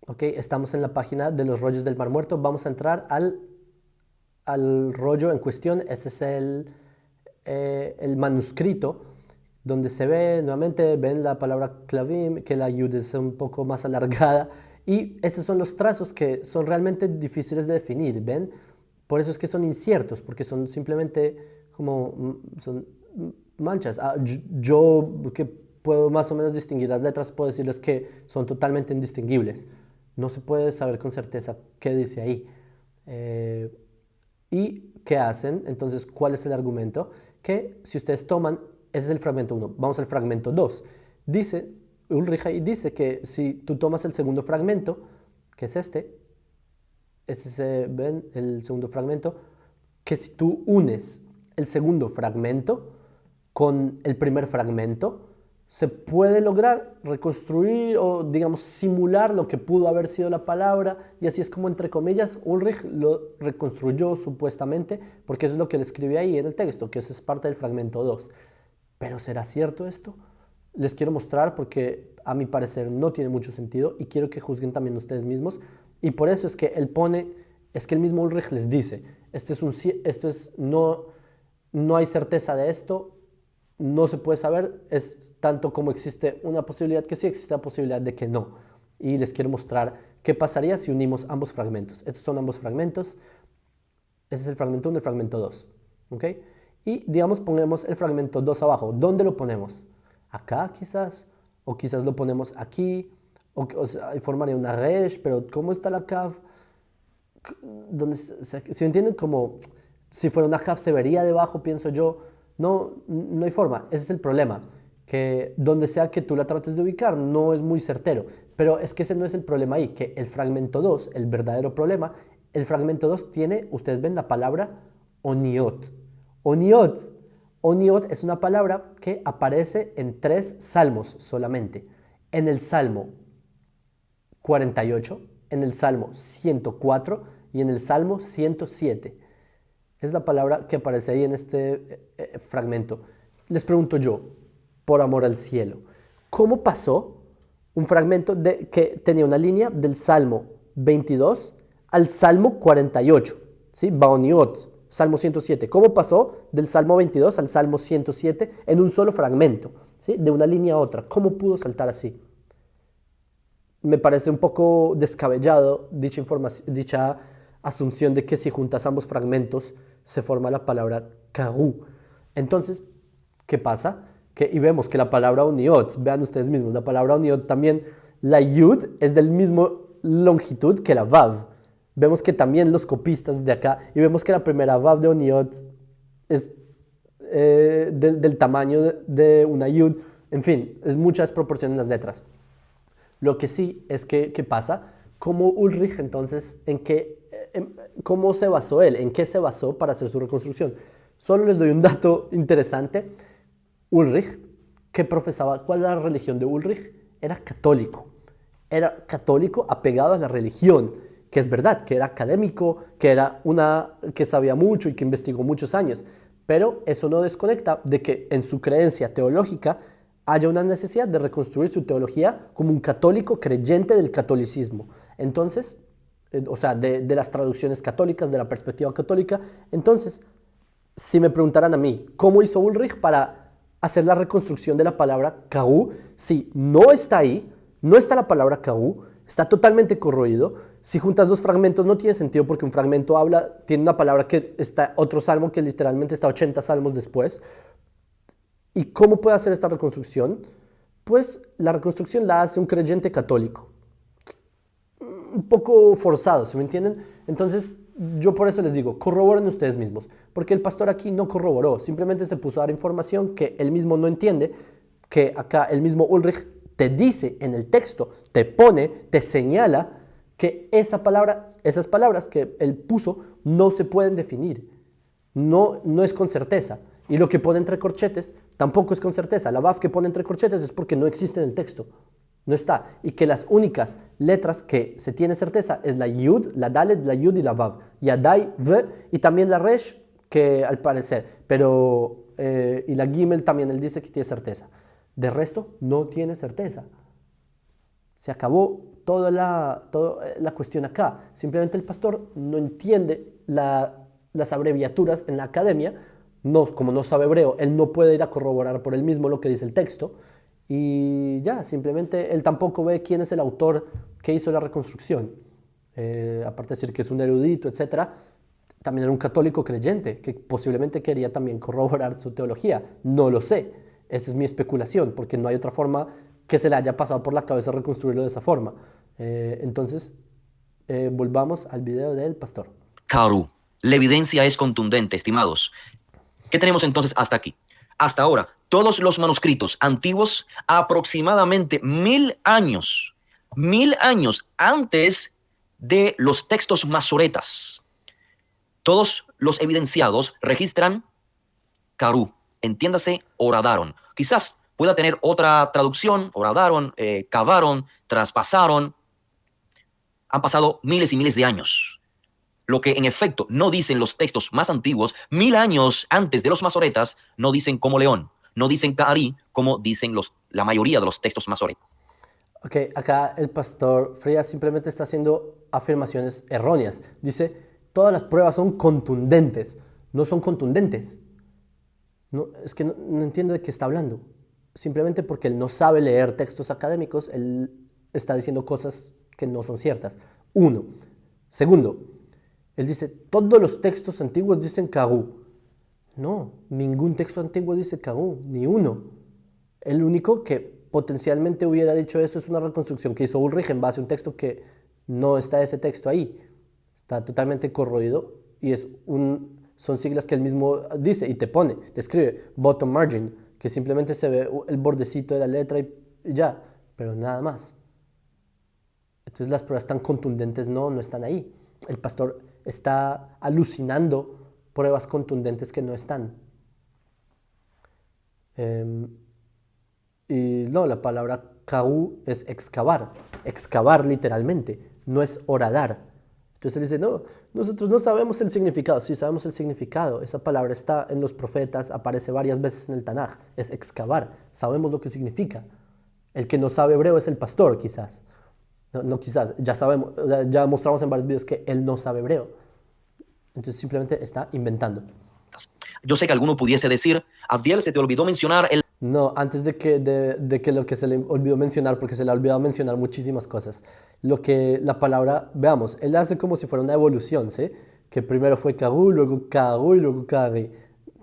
Ok, estamos en la página de los rollos del Mar Muerto. Vamos a entrar al rollo en cuestión. Este es el manuscrito, donde se ve, nuevamente, ven la palabra klavim, que la yud es un poco más alargada, y estos son los trazos que son realmente difíciles de definir, ¿ven? Por eso es que son inciertos, porque son simplemente como son manchas. Yo que puedo más o menos distinguir las letras, puedo decirles que son totalmente indistinguibles. No se puede saber con certeza qué dice ahí. ¿Y qué hacen? Entonces, ¿cuál es el argumento? Que si ustedes toman, ese es el fragmento 1, vamos al fragmento 2. Dice, Ulrich ahí dice que si tú tomas el segundo fragmento, que es ven el segundo fragmento, que si tú unes el segundo fragmento con el primer fragmento, se puede lograr reconstruir o, digamos, simular lo que pudo haber sido la palabra, y así es como, entre comillas, Ulrich lo reconstruyó supuestamente, porque eso es lo que le escribe ahí en el texto, que eso es parte del fragmento 2. ¿Pero será cierto esto? Les quiero mostrar porque a mi parecer no tiene mucho sentido y quiero que juzguen también ustedes mismos, y por eso es que él pone, es que el mismo Ulrich les dice, no hay certeza de esto, no se puede saber, es tanto como existe una posibilidad que sí, existe la posibilidad de que no. Y les quiero mostrar qué pasaría si unimos ambos fragmentos. Estos son ambos fragmentos. Ese es el fragmento 1 y el fragmento 2. ¿Ok? Y digamos ponemos el fragmento 2 abajo. ¿Dónde lo ponemos? Acá quizás, o quizás lo ponemos aquí, o sea, formaría una resh, pero ¿cómo está la kav? Si me entienden, como si fuera una kav se vería debajo, pienso yo. No hay forma, ese es el problema, que donde sea que tú la trates de ubicar no es muy certero, pero es que ese no es el problema ahí, que el fragmento 2, el verdadero problema, el fragmento 2 tiene, ustedes ven la palabra oniot. Oniot, oniot es una palabra que aparece en 3 salmos solamente, en el Salmo 48, en el Salmo 104 y en el Salmo 107. Es la palabra que aparece ahí en este fragmento. Les pregunto yo, por amor al cielo, ¿cómo pasó un fragmento que tenía una línea del Salmo 22 al Salmo 48? ¿Sí? Baoniot, Salmo 107. ¿Cómo pasó del Salmo 22 al Salmo 107 en un solo fragmento? ¿Sí? De una línea a otra. ¿Cómo pudo saltar así? Me parece un poco descabellado dicha asunción de que si juntas ambos fragmentos se forma la palabra kagú. Entonces, ¿qué pasa? Y vemos que la palabra oniot, vean ustedes mismos, la palabra oniot también, la yud es del mismo longitud que la vav. Vemos que también los copistas de acá, y vemos que la primera vav de oniot es del tamaño de una yud. En fin, es mucha desproporción en las letras. Lo que sí es que, ¿qué pasa? ¿Cómo Ulrich entonces, cómo se basó él? ¿En qué se basó para hacer su reconstrucción? Solo les doy un dato interesante. Ulrich, ¿qué profesaba? ¿Cuál era la religión de Ulrich? Era católico. Era católico apegado a la religión, que es verdad, que era académico, que sabía mucho y que investigó muchos años. Pero eso no desconecta de que en su creencia teológica haya una necesidad de reconstruir su teología como un católico creyente del catolicismo. Entonces, o sea, de las traducciones católicas, de la perspectiva católica. Entonces, si me preguntaran a mí, ¿cómo hizo Ulrich para hacer la reconstrucción de la palabra Kaú? Si no está ahí, no está la palabra Kaú, está totalmente corroído. Si juntas dos fragmentos no tiene sentido, porque un fragmento tiene una palabra que está, otro salmo que literalmente está 80 salmos después. ¿Y cómo puede hacer esta reconstrucción? Pues la reconstrucción la hace un creyente católico. Un poco forzado, ¿sí me entienden? Entonces, yo por eso les digo, corroboren ustedes mismos. Porque el pastor aquí no corroboró, simplemente se puso a dar información que él mismo no entiende, que acá el mismo Ulrich te dice en el texto, te pone, te señala que esas palabras que él puso no se pueden definir. No es con certeza. Y lo que pone entre corchetes tampoco es con certeza. La vav que pone entre corchetes es porque no existe en el texto. No está. Y que las únicas letras que se tiene certeza es la yud, la dalet, la yud y la vav. Yadai, v y también la resh, que al parecer. Pero, y la gimel también él dice que tiene certeza. De resto, no tiene certeza. Se acabó toda la cuestión acá. Simplemente el pastor no entiende las abreviaturas en la academia. Como no sabe hebreo, él no puede ir a corroborar por él mismo lo que dice el texto. Y ya, simplemente él tampoco ve quién es el autor que hizo la reconstrucción. Aparte de decir que es un erudito, etc., también era un católico creyente que posiblemente quería también corroborar su teología. No lo sé. Esa es mi especulación, porque no hay otra forma que se le haya pasado por la cabeza reconstruirlo de esa forma. Entonces, volvamos al video del pastor. Karu. La evidencia es contundente, estimados. ¿Qué tenemos entonces hasta aquí? Hasta ahora, todos los manuscritos antiguos, aproximadamente 1000 años antes de los textos masoretas, todos los evidenciados registran Karu, entiéndase, horadaron. Quizás pueda tener otra traducción, horadaron, cavaron, traspasaron. Han pasado miles y miles de años. Lo que en efecto no dicen los textos más antiguos, 1000 años antes de los masoretas, no dicen como León, no dicen Cari, como dicen la mayoría de los textos masoretas. Ok, acá el pastor Frías simplemente está haciendo afirmaciones erróneas. Dice, todas las pruebas son contundentes. No son contundentes. No, es que no entiendo de qué está hablando. Simplemente porque él no sabe leer textos académicos, él está diciendo cosas que no son ciertas. Uno. Segundo, él dice, todos los textos antiguos dicen Kagu. No, ningún texto antiguo dice Kagu, ni uno. El único que potencialmente hubiera dicho eso es una reconstrucción que hizo Ulrich en base a un texto que no está ese texto ahí. Está totalmente corroído y son siglas que él mismo dice y te escribe bottom margin, que simplemente se ve el bordecito de la letra y ya, pero nada más. Entonces las pruebas tan contundentes no están ahí. El pastor está alucinando pruebas contundentes que no están. Y no, la palabra kaú es excavar literalmente, no es horadar. Entonces él dice, no, nosotros no sabemos el significado. Sí, sabemos el significado. Esa palabra está en los profetas, aparece varias veces en el Tanaj. Es excavar, sabemos lo que significa. El que no sabe hebreo es el pastor, quizás. No quizás, ya sabemos, ya mostramos en varios videos que él no sabe hebreo. Entonces simplemente está inventando. Yo sé que alguno pudiese decir, Abdiel, se te olvidó mencionar el... No, antes de que lo que se le olvidó mencionar, porque se le ha olvidado mencionar muchísimas cosas. La palabra, veamos, él hace como si fuera una evolución, ¿sí? Que primero fue Kagu, luego Kagu y luego Kagi.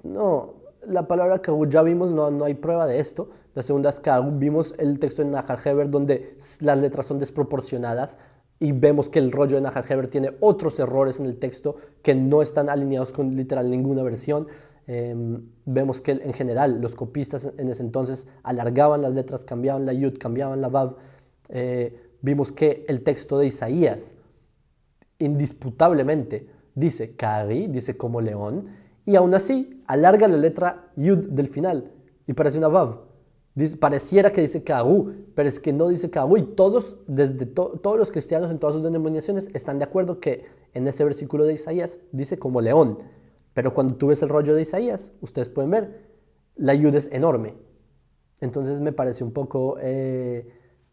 No, la palabra Kagu ya vimos, no hay prueba de esto. La segunda es Kagu, vimos el texto en Nahar Heber donde las letras son desproporcionadas y vemos que el rollo de Nahar Heber tiene otros errores en el texto que no están alineados con literal ninguna versión. Vemos que en general los copistas en ese entonces alargaban las letras, cambiaban la yud, cambiaban la vav. Vimos que el texto de Isaías indisputablemente dice Kari, dice como león, y aún así alarga la letra yud del final y parece una vav. Pareciera que dice Kagu, pero es que no dice Kagu y todos los cristianos en todas sus denominaciones están de acuerdo que en ese versículo de Isaías dice como león. Pero cuando tú ves el rollo de Isaías, ustedes pueden ver, la yud es enorme. Entonces me parece un poco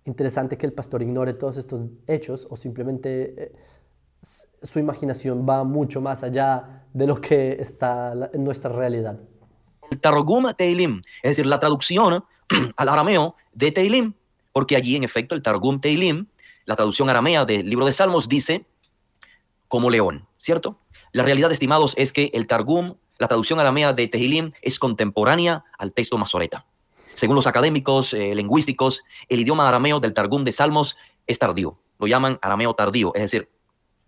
interesante que el pastor ignore todos estos hechos o simplemente su imaginación va mucho más allá de lo que está en nuestra realidad. El Targum Teilim, es decir, la traducción al arameo de Teilim, porque allí en efecto el Targum Teilim, la traducción aramea del libro de Salmos dice como león, ¿cierto? La realidad, estimados, es que el Targum, la traducción aramea de Tehilim, es contemporánea al texto masoreta. Según los académicos lingüísticos, el idioma arameo del Targum de Salmos es tardío. Lo llaman arameo tardío, es decir,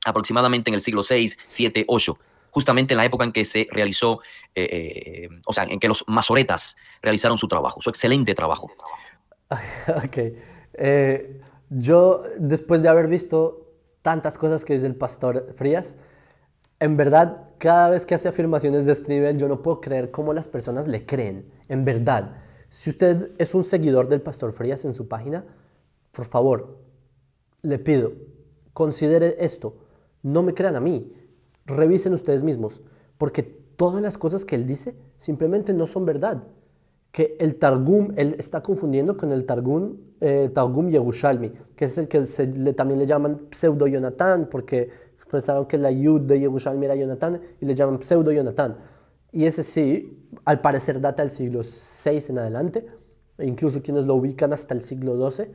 aproximadamente en el siglo VI, VII, VIII, justamente en la época en que se realizó, o sea, en que los masoretas realizaron su trabajo, su excelente trabajo. Ok. Yo, después de haber visto tantas cosas que dice el pastor Frías, en verdad, cada vez que hace afirmaciones de este nivel, yo no puedo creer cómo las personas le creen. En verdad, si usted es un seguidor del pastor Frías en su página, por favor, le pido, considere esto. No me crean a mí. Revisen ustedes mismos. Porque todas las cosas que él dice simplemente no son verdad. Que el Targum, él está confundiendo con el Targum Yerushalmi, que es el que también le llaman pseudo Yonatán, porque pensaron que la Yud de Yerushalmi era Yonatán y le llaman pseudo Yonatán. Y ese sí, al parecer data del siglo VI en adelante, e incluso quienes lo ubican hasta el siglo XII,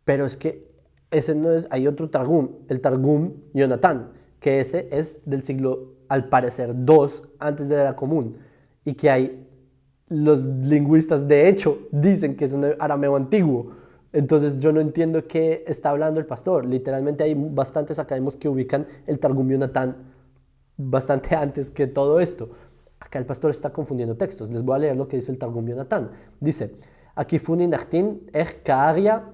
pero es que ese no es, hay otro Targum, el Targum Yonatán, que ese es del siglo al parecer, dos antes de la era común, y que hay, los lingüistas de hecho dicen que es un arameo antiguo. Entonces yo no entiendo qué está hablando el pastor. Literalmente hay bastantes académicos que ubican el Targum Yonatán bastante antes que todo esto. Acá el pastor está confundiendo textos. Les voy a leer lo que dice el Targum Yonatán. Dice, Akifuni nachtin ech kaaria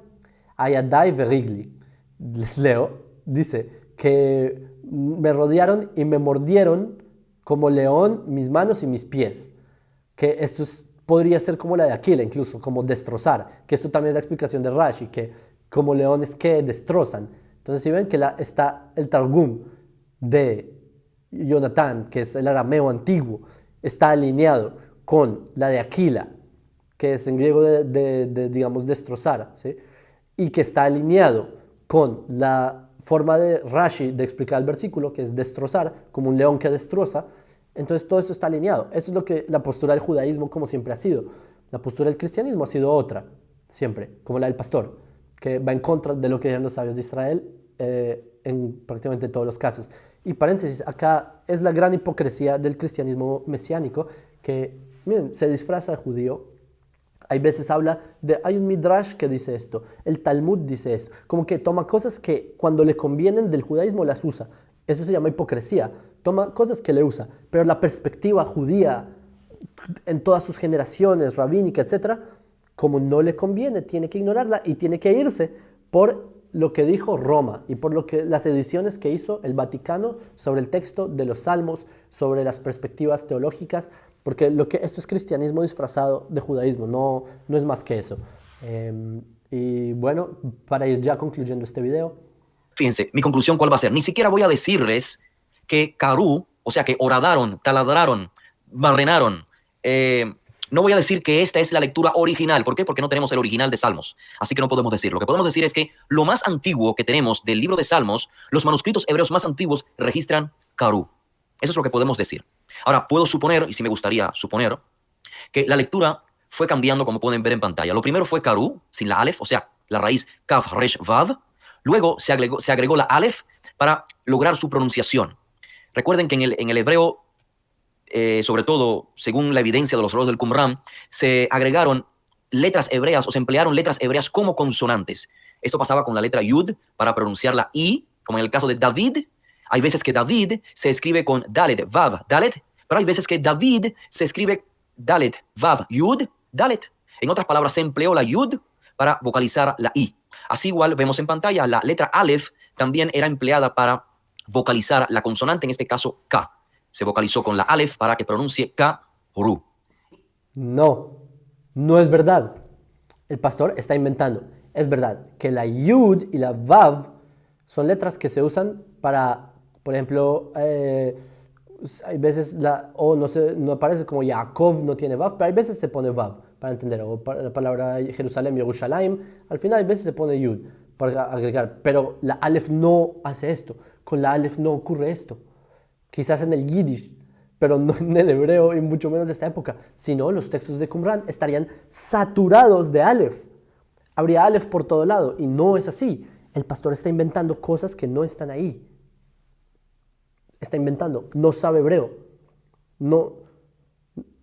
ayadai verigli. Les leo. Dice que me rodearon y me mordieron como león mis manos y mis pies. Que esto podría ser como la de Aquila, incluso, como destrozar. Que esto también es la explicación de Rashi, que como leones que destrozan. Entonces, si ven que está el Targum de Jonatán, que es el arameo antiguo, está alineado con la de Aquila, que es en griego digamos, destrozar, ¿sí? Y que está alineado con la forma de Rashi de explicar el versículo, que es destrozar, como un león que destroza. Entonces todo esto está alineado. Eso es lo que la postura del judaísmo como siempre ha sido. La postura del cristianismo ha sido otra, siempre, como la del pastor, que va en contra de lo que dijeron los sabios de Israel en prácticamente todos los casos. Y paréntesis, acá es la gran hipocresía del cristianismo mesiánico, que, miren, se disfraza de judío. Hay veces hay un midrash que dice esto, el Talmud dice esto, como que toma cosas que cuando le convienen del judaísmo las usa. Eso se llama hipocresía. Toma cosas que le usa, pero la perspectiva judía en todas sus generaciones, rabínica, etc., como no le conviene, tiene que ignorarla y tiene que irse por lo que dijo Roma y por lo que las ediciones que hizo el Vaticano sobre el texto de los Salmos, sobre las perspectivas teológicas, porque esto es cristianismo disfrazado de judaísmo, no es más que eso. Y bueno, para ir ya concluyendo este video. Fíjense, mi conclusión, ¿cuál va a ser? Ni siquiera voy a decirles que Karú, o sea, que horadaron, taladraron, barrenaron. No voy a decir que esta es la lectura original. ¿Por qué? Porque no tenemos el original de Salmos. Así que no podemos decir. Lo que podemos decir es que lo más antiguo que tenemos del libro de Salmos, los manuscritos hebreos más antiguos registran Karú. Eso es lo que podemos decir. Ahora, puedo suponer, y sí me gustaría suponer, que la lectura fue cambiando, como pueden ver en pantalla. Lo primero fue Karú, sin la Aleph, o sea, la raíz Kaf, Resh, Vav. Luego se agregó la Aleph para lograr su pronunciación. Recuerden que en el hebreo, sobre todo según la evidencia de los rollos del Qumran, se agregaron letras hebreas o se emplearon letras hebreas como consonantes. Esto pasaba con la letra Yud para pronunciar la I, como en el caso de David. Hay veces que David se escribe con Dalet, Vav, Dalet, pero hay veces que David se escribe Dalet, Vav, Yud, Dalet. En otras palabras, se empleó la Yud para vocalizar la I. Así igual vemos en pantalla, la letra Aleph también era empleada para vocalizar la consonante, en este caso K. Se vocalizó con la Aleph para que pronuncie K, Ru. No es verdad. El pastor está inventando. Es verdad que la Yud y la Vav son letras que se usan para, por ejemplo, hay veces no aparece como Yaakov no tiene Vav, pero hay veces se pone Vav para entender, o la palabra Jerusalén, Yerushalayim, al final hay veces se pone Yud para agregar, pero la Aleph no hace esto, con la Aleph no ocurre esto, quizás en el Yiddish, pero no en el hebreo y mucho menos de esta época, sino los textos de Qumran estarían saturados de Aleph, habría Aleph por todo lado, y no es así. El pastor está inventando cosas que no están ahí. Está inventando, no sabe hebreo. Yo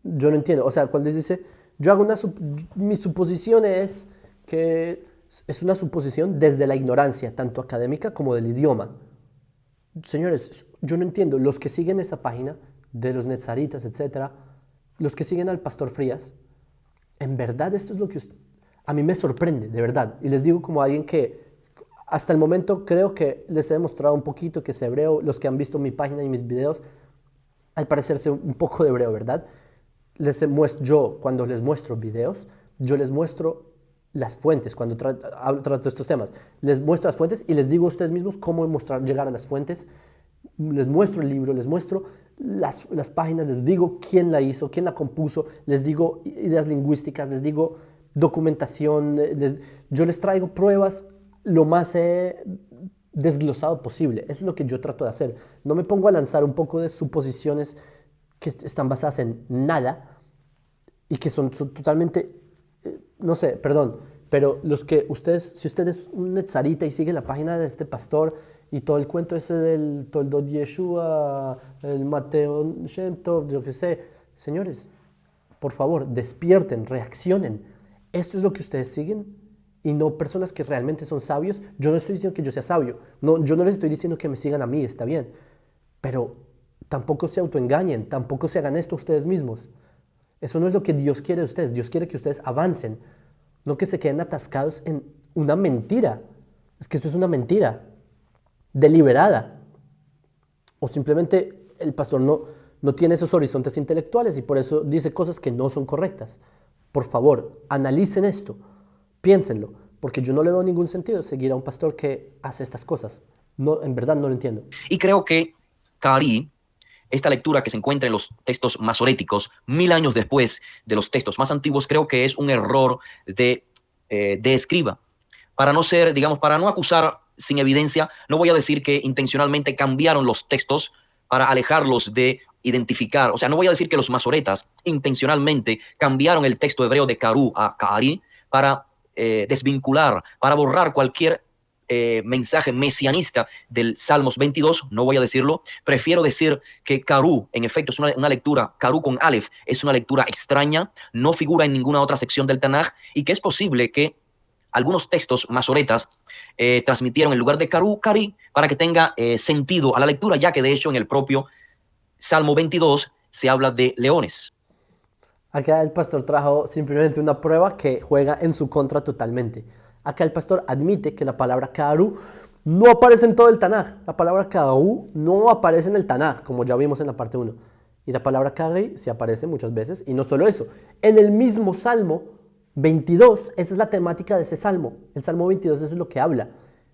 no entiendo. O sea, cuando dice, mi suposición es que es una suposición desde la ignorancia, tanto académica como del idioma. Señores, yo no entiendo. Los que siguen esa página de los netzaritas, etc., los que siguen al pastor Frías, en verdad esto es lo que a mí me sorprende, de verdad. Y les digo como alguien que hasta el momento creo que les he demostrado un poquito que es hebreo. Los que han visto mi página y mis videos, al parecer sé un poco de hebreo, ¿verdad? Cuando les muestro videos, yo les muestro las fuentes, cuando trato estos temas. Les muestro las fuentes y les digo a ustedes mismos cómo llegar a las fuentes. Les muestro el libro, les muestro las páginas, les digo quién la hizo, quién la compuso, les digo ideas lingüísticas, les digo documentación, yo les traigo pruebas lo más desglosado posible. Eso es lo que yo trato de hacer. No me pongo a lanzar un poco de suposiciones que están basadas en nada y que son totalmente, no sé, perdón, pero si usted es un netzarita y sigue la página de este pastor y todo el cuento ese del Toldot Yeshua, el Mateo Shem Tov, yo qué sé. Señores, por favor, despierten, reaccionen. Esto es lo que ustedes siguen y no personas que realmente son sabios. Yo no estoy diciendo que yo sea sabio, no, yo no les estoy diciendo que me sigan a mí, está bien, pero tampoco se autoengañen, tampoco se hagan esto ustedes mismos. Eso no es lo que Dios quiere de ustedes. Dios quiere que ustedes avancen, no que se queden atascados en una mentira. Es que esto es una mentira deliberada. O simplemente el pastor no tiene esos horizontes intelectuales y por eso dice cosas que no son correctas. Por favor, analicen esto, piénsenlo, porque yo no le veo ningún sentido seguir a un pastor que hace estas cosas. No, en verdad no lo entiendo. Y creo que Cari, esta lectura que se encuentra en los textos masoréticos, 1000 años después de los textos más antiguos, creo que es un error de escriba. Para no ser, digamos, para no acusar sin evidencia, no voy a decir que intencionalmente cambiaron los textos para alejarlos de identificar. O sea, no voy a decir que los masoretas intencionalmente cambiaron el texto hebreo de Caru a Cari para desvincular, para borrar cualquier mensaje mesianista del Salmos 22, no voy a decirlo. Prefiero decir que Caru, en efecto, es una lectura, Caru con Aleph, es una lectura extraña, no figura en ninguna otra sección del Tanaj y que es posible que algunos textos masoretas transmitieron en lugar de Caru, Cari, para que tenga sentido a la lectura, ya que de hecho en el propio Salmo 22 se habla de leones. Acá el pastor trajo simplemente una prueba que juega en su contra totalmente. Acá el pastor admite que la palabra Karu no aparece en todo el Tanaj. La palabra Karu no aparece en el Tanaj, como ya vimos en la parte 1. Y la palabra Kari sí aparece muchas veces. Y no solo eso, en el mismo Salmo 22, esa es la temática de ese Salmo. El Salmo 22 eso es lo que habla.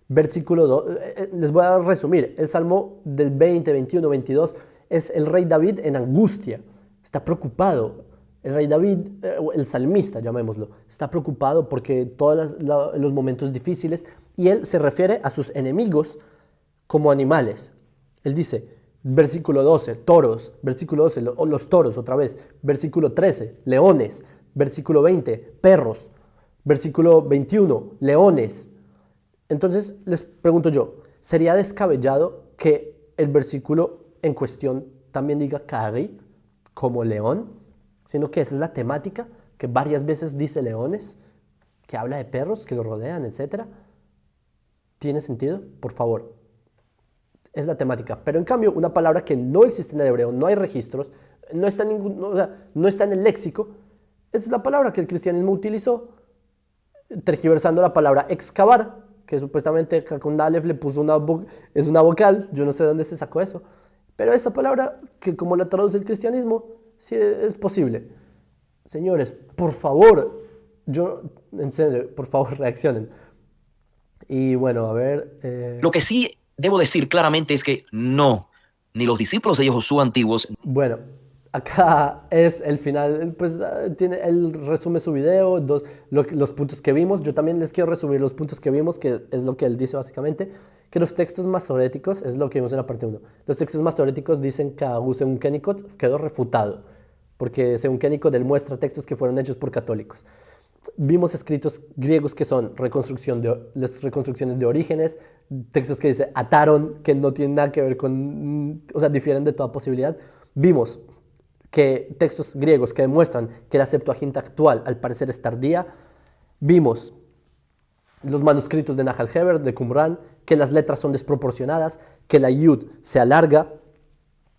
Versículo 2, les voy a resumir. El Salmo del 20, 21, 22 es el rey David en angustia. Está preocupado. El rey David, el salmista, llamémoslo, está preocupado porque todos los momentos difíciles y él se refiere a sus enemigos como animales. Él dice, versículo 12, toros, versículo 12, los toros otra vez, versículo 13, leones, versículo 20, perros, versículo 21, leones. Entonces les pregunto yo, ¿sería descabellado que el versículo en cuestión también diga Kari como león? Sino que esa es la temática, que varias veces dice leones, que habla de perros que lo rodean, etc. ¿Tiene sentido? Por favor. Es la temática. Pero en cambio, una palabra que no existe en el hebreo, no hay registros, no está en el léxico, es la palabra que el cristianismo utilizó, tergiversando la palabra excavar, que supuestamente con Aleph le puso es una vocal, yo no sé de dónde se sacó eso, pero esa palabra, que como la traduce el cristianismo, sí, es posible. Señores, por favor, en serio, por favor, reaccionen. Y bueno, a ver... Lo que sí debo decir claramente es que no, ni los discípulos de Josué antiguos. Bueno, acá es el final, pues él resume su video, los puntos que vimos. Yo también les quiero resumir los puntos que vimos, que es lo que él dice básicamente, que los textos masoréticos, es lo que vimos en la parte 1, los textos masoréticos dicen que según Kennicott quedó refutado, porque según Kennicott él muestra textos que fueron hechos por católicos. Vimos escritos griegos que son las reconstrucciones de Orígenes, textos que dice ataron, que no tienen nada que ver con, o sea, difieren de toda posibilidad. Vimos que textos griegos que demuestran que la Septuaginta actual al parecer es tardía. Vimos los manuscritos de Nahal Heber, de Qumran, que las letras son desproporcionadas, que la Yud se alarga.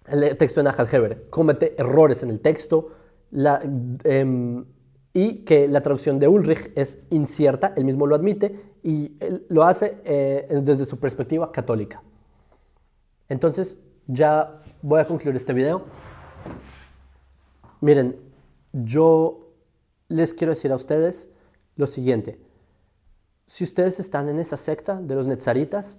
El texto de Nahal Heber comete errores en el texto, y que la traducción de Ulrich es incierta, él mismo lo admite, y él lo hace desde su perspectiva católica. Entonces, ya voy a concluir este video. Miren, yo les quiero decir a ustedes lo siguiente. Si ustedes están en esa secta de los netzaritas,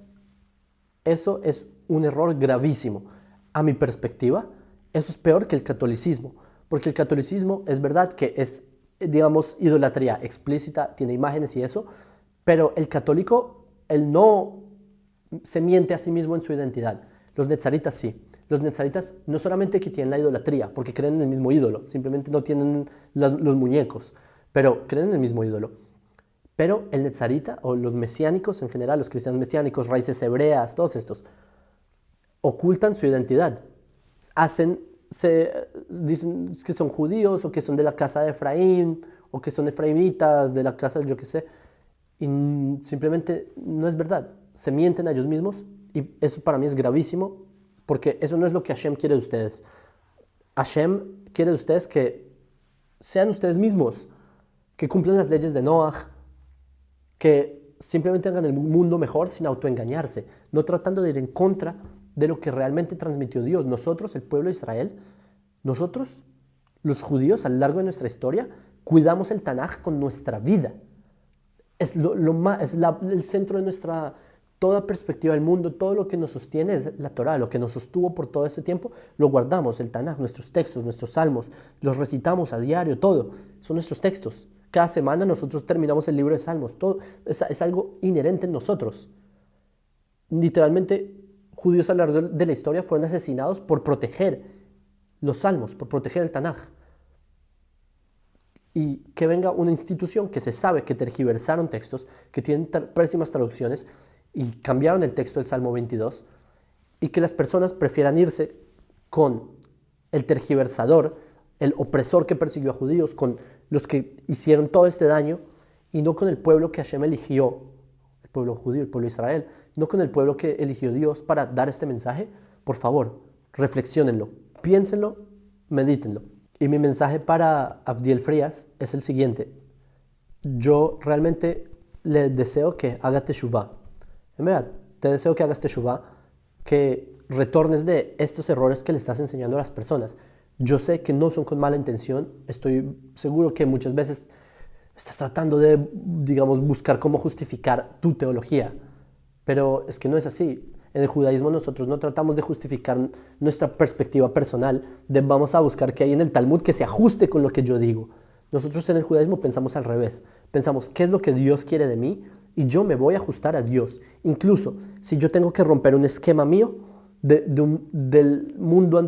eso es un error gravísimo. A mi perspectiva, eso es peor que el catolicismo, porque el catolicismo es verdad que es, digamos, idolatría explícita, tiene imágenes y eso, pero el católico, él no se miente a sí mismo en su identidad. Los netzaritas sí. Los netzaritas no solamente que tienen la idolatría, porque creen en el mismo ídolo, simplemente no tienen los muñecos, pero creen en el mismo ídolo. Pero el Netzarita o los mesiánicos en general, los cristianos mesiánicos, raíces hebreas, todos estos, ocultan su identidad. Dicen que son judíos o que son de la casa de Efraín o que son efraimitas de la casa de yo que sé. Y simplemente no es verdad. Se mienten a ellos mismos y eso para mí es gravísimo porque eso no es lo que Hashem quiere de ustedes. Hashem quiere de ustedes que sean ustedes mismos, que cumplan las leyes de Noah, que simplemente hagan el mundo mejor sin autoengañarse, no tratando de ir en contra de lo que realmente transmitió Dios. Nosotros, el pueblo de Israel, nosotros, los judíos, a lo largo de nuestra historia, cuidamos el Tanaj con nuestra vida. Es, el centro de nuestra toda perspectiva del mundo, todo lo que nos sostiene es la Torah, lo que nos sostuvo por todo ese tiempo, lo guardamos, el Tanaj, nuestros textos, nuestros salmos, los recitamos a diario, todo, son nuestros textos. Cada semana nosotros terminamos el libro de salmos, todo es algo inherente en nosotros. Literalmente, judíos a lo largo de la historia fueron asesinados por proteger los salmos, por proteger el Tanaj. Y que venga una institución que se sabe que tergiversaron textos, que tienen pésimas traducciones y cambiaron el texto del Salmo 22 y que las personas prefieran irse con el tergiversador, el opresor que persiguió a judíos, con los que hicieron todo este daño y no con el pueblo que Hashem eligió, el pueblo judío, el pueblo de Israel, no con el pueblo que eligió Dios para dar este mensaje. Por favor, reflexiónenlo, piénsenlo, medítenlo. Y mi mensaje para Avdiel Frías es el siguiente. Yo realmente le deseo que haga teshuvá. En verdad, te deseo que hagas teshuvá, que retornes de estos errores que le estás enseñando a las personas. Yo sé que no son con mala intención. Estoy seguro que muchas veces estás tratando de, digamos, buscar cómo justificar tu teología. Pero es que no es así. En el judaísmo nosotros no tratamos de justificar nuestra perspectiva personal, de vamos a buscar qué hay en el Talmud que se ajuste con lo que yo digo. Nosotros en el judaísmo pensamos al revés. Pensamos qué es lo que Dios quiere de mí y yo me voy a ajustar a Dios. Incluso si yo tengo que romper un esquema mío del mundo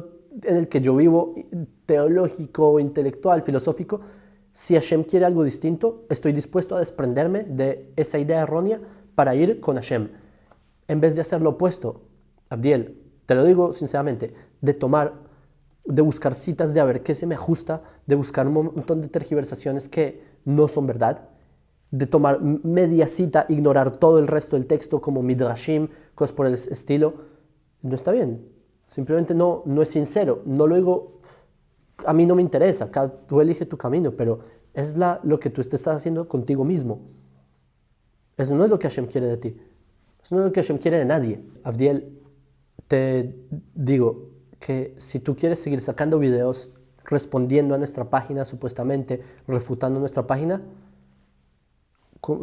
en el que yo vivo, teológico, intelectual, filosófico, si Hashem quiere algo distinto, estoy dispuesto a desprenderme de esa idea errónea para ir con Hashem. En vez de hacer lo opuesto, Abdiel, te lo digo sinceramente, de buscar citas, de a ver qué se me ajusta, de buscar un montón de tergiversaciones que no son verdad, de tomar media cita, ignorar todo el resto del texto como midrashim, cosas por el estilo, no está bien. Simplemente no es sincero. No lo digo, a mí no me interesa, tú elige tu camino, pero es lo que tú te estás haciendo contigo mismo. Eso no es lo que Hashem quiere de ti. Eso no es lo que Hashem quiere de nadie. Abdiel, te digo que si tú quieres seguir sacando videos respondiendo a nuestra página, supuestamente refutando nuestra página,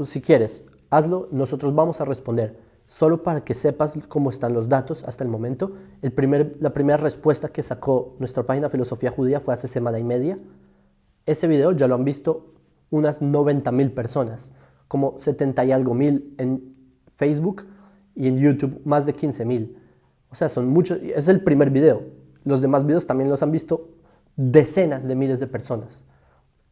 si quieres, hazlo, nosotros vamos a responder. Solo para que sepas cómo están los datos hasta el momento, la primera respuesta que sacó nuestra página Filosofía Judía fue hace semana y media. Ese video ya lo han visto unas 90,000 personas, como 70 y algo mil en Facebook y en YouTube más de 15,000. O sea, son muchos. Es el primer video. Los demás videos también los han visto decenas de miles de personas.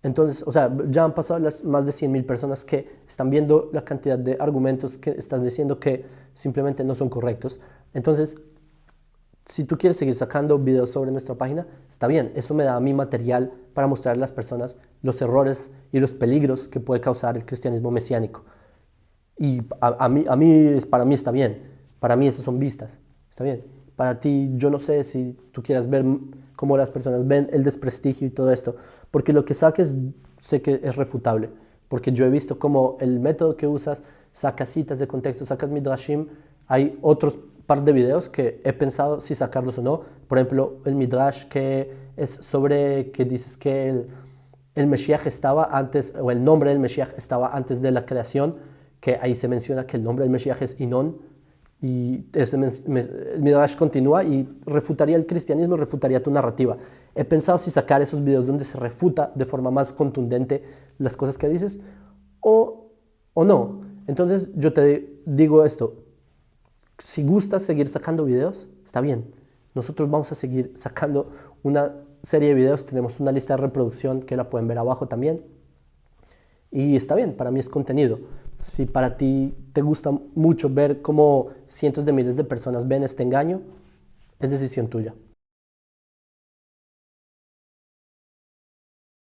Entonces, o sea, ya han pasado las más de 100,000 personas que están viendo la cantidad de argumentos que estás diciendo que simplemente no son correctos. Entonces, si tú quieres seguir sacando videos sobre nuestra página, está bien. Eso me da a mí material para mostrar a las personas los errores y los peligros que puede causar el cristianismo mesiánico. Y para mí está bien. Para mí esas son vistas. Está bien. Para ti, yo no sé si tú quieras ver cómo las personas ven el desprestigio y todo esto. Porque lo que saques, sé que es refutable. Porque yo he visto cómo el método que usas, sacas citas de contexto, sacas midrashim. Hay otros par de videos que he pensado si sacarlos o no. Por ejemplo, el midrash que es sobre que dices que el Mesías estaba antes, o el nombre del Mesías estaba antes de la creación, que ahí se menciona que el nombre del Mesías es Inón, y el midrash continúa y refutaría el cristianismo, refutaría tu narrativa. He pensado si sacar esos videos donde se refuta de forma más contundente las cosas que dices o no. Entonces yo te digo esto, si gustas seguir sacando videos, está bien. Nosotros vamos a seguir sacando una serie de videos, tenemos una lista de reproducción que la pueden ver abajo también. Y está bien, para mí es contenido. Si para ti te gusta mucho ver cómo cientos de miles de personas ven este engaño, es decisión tuya.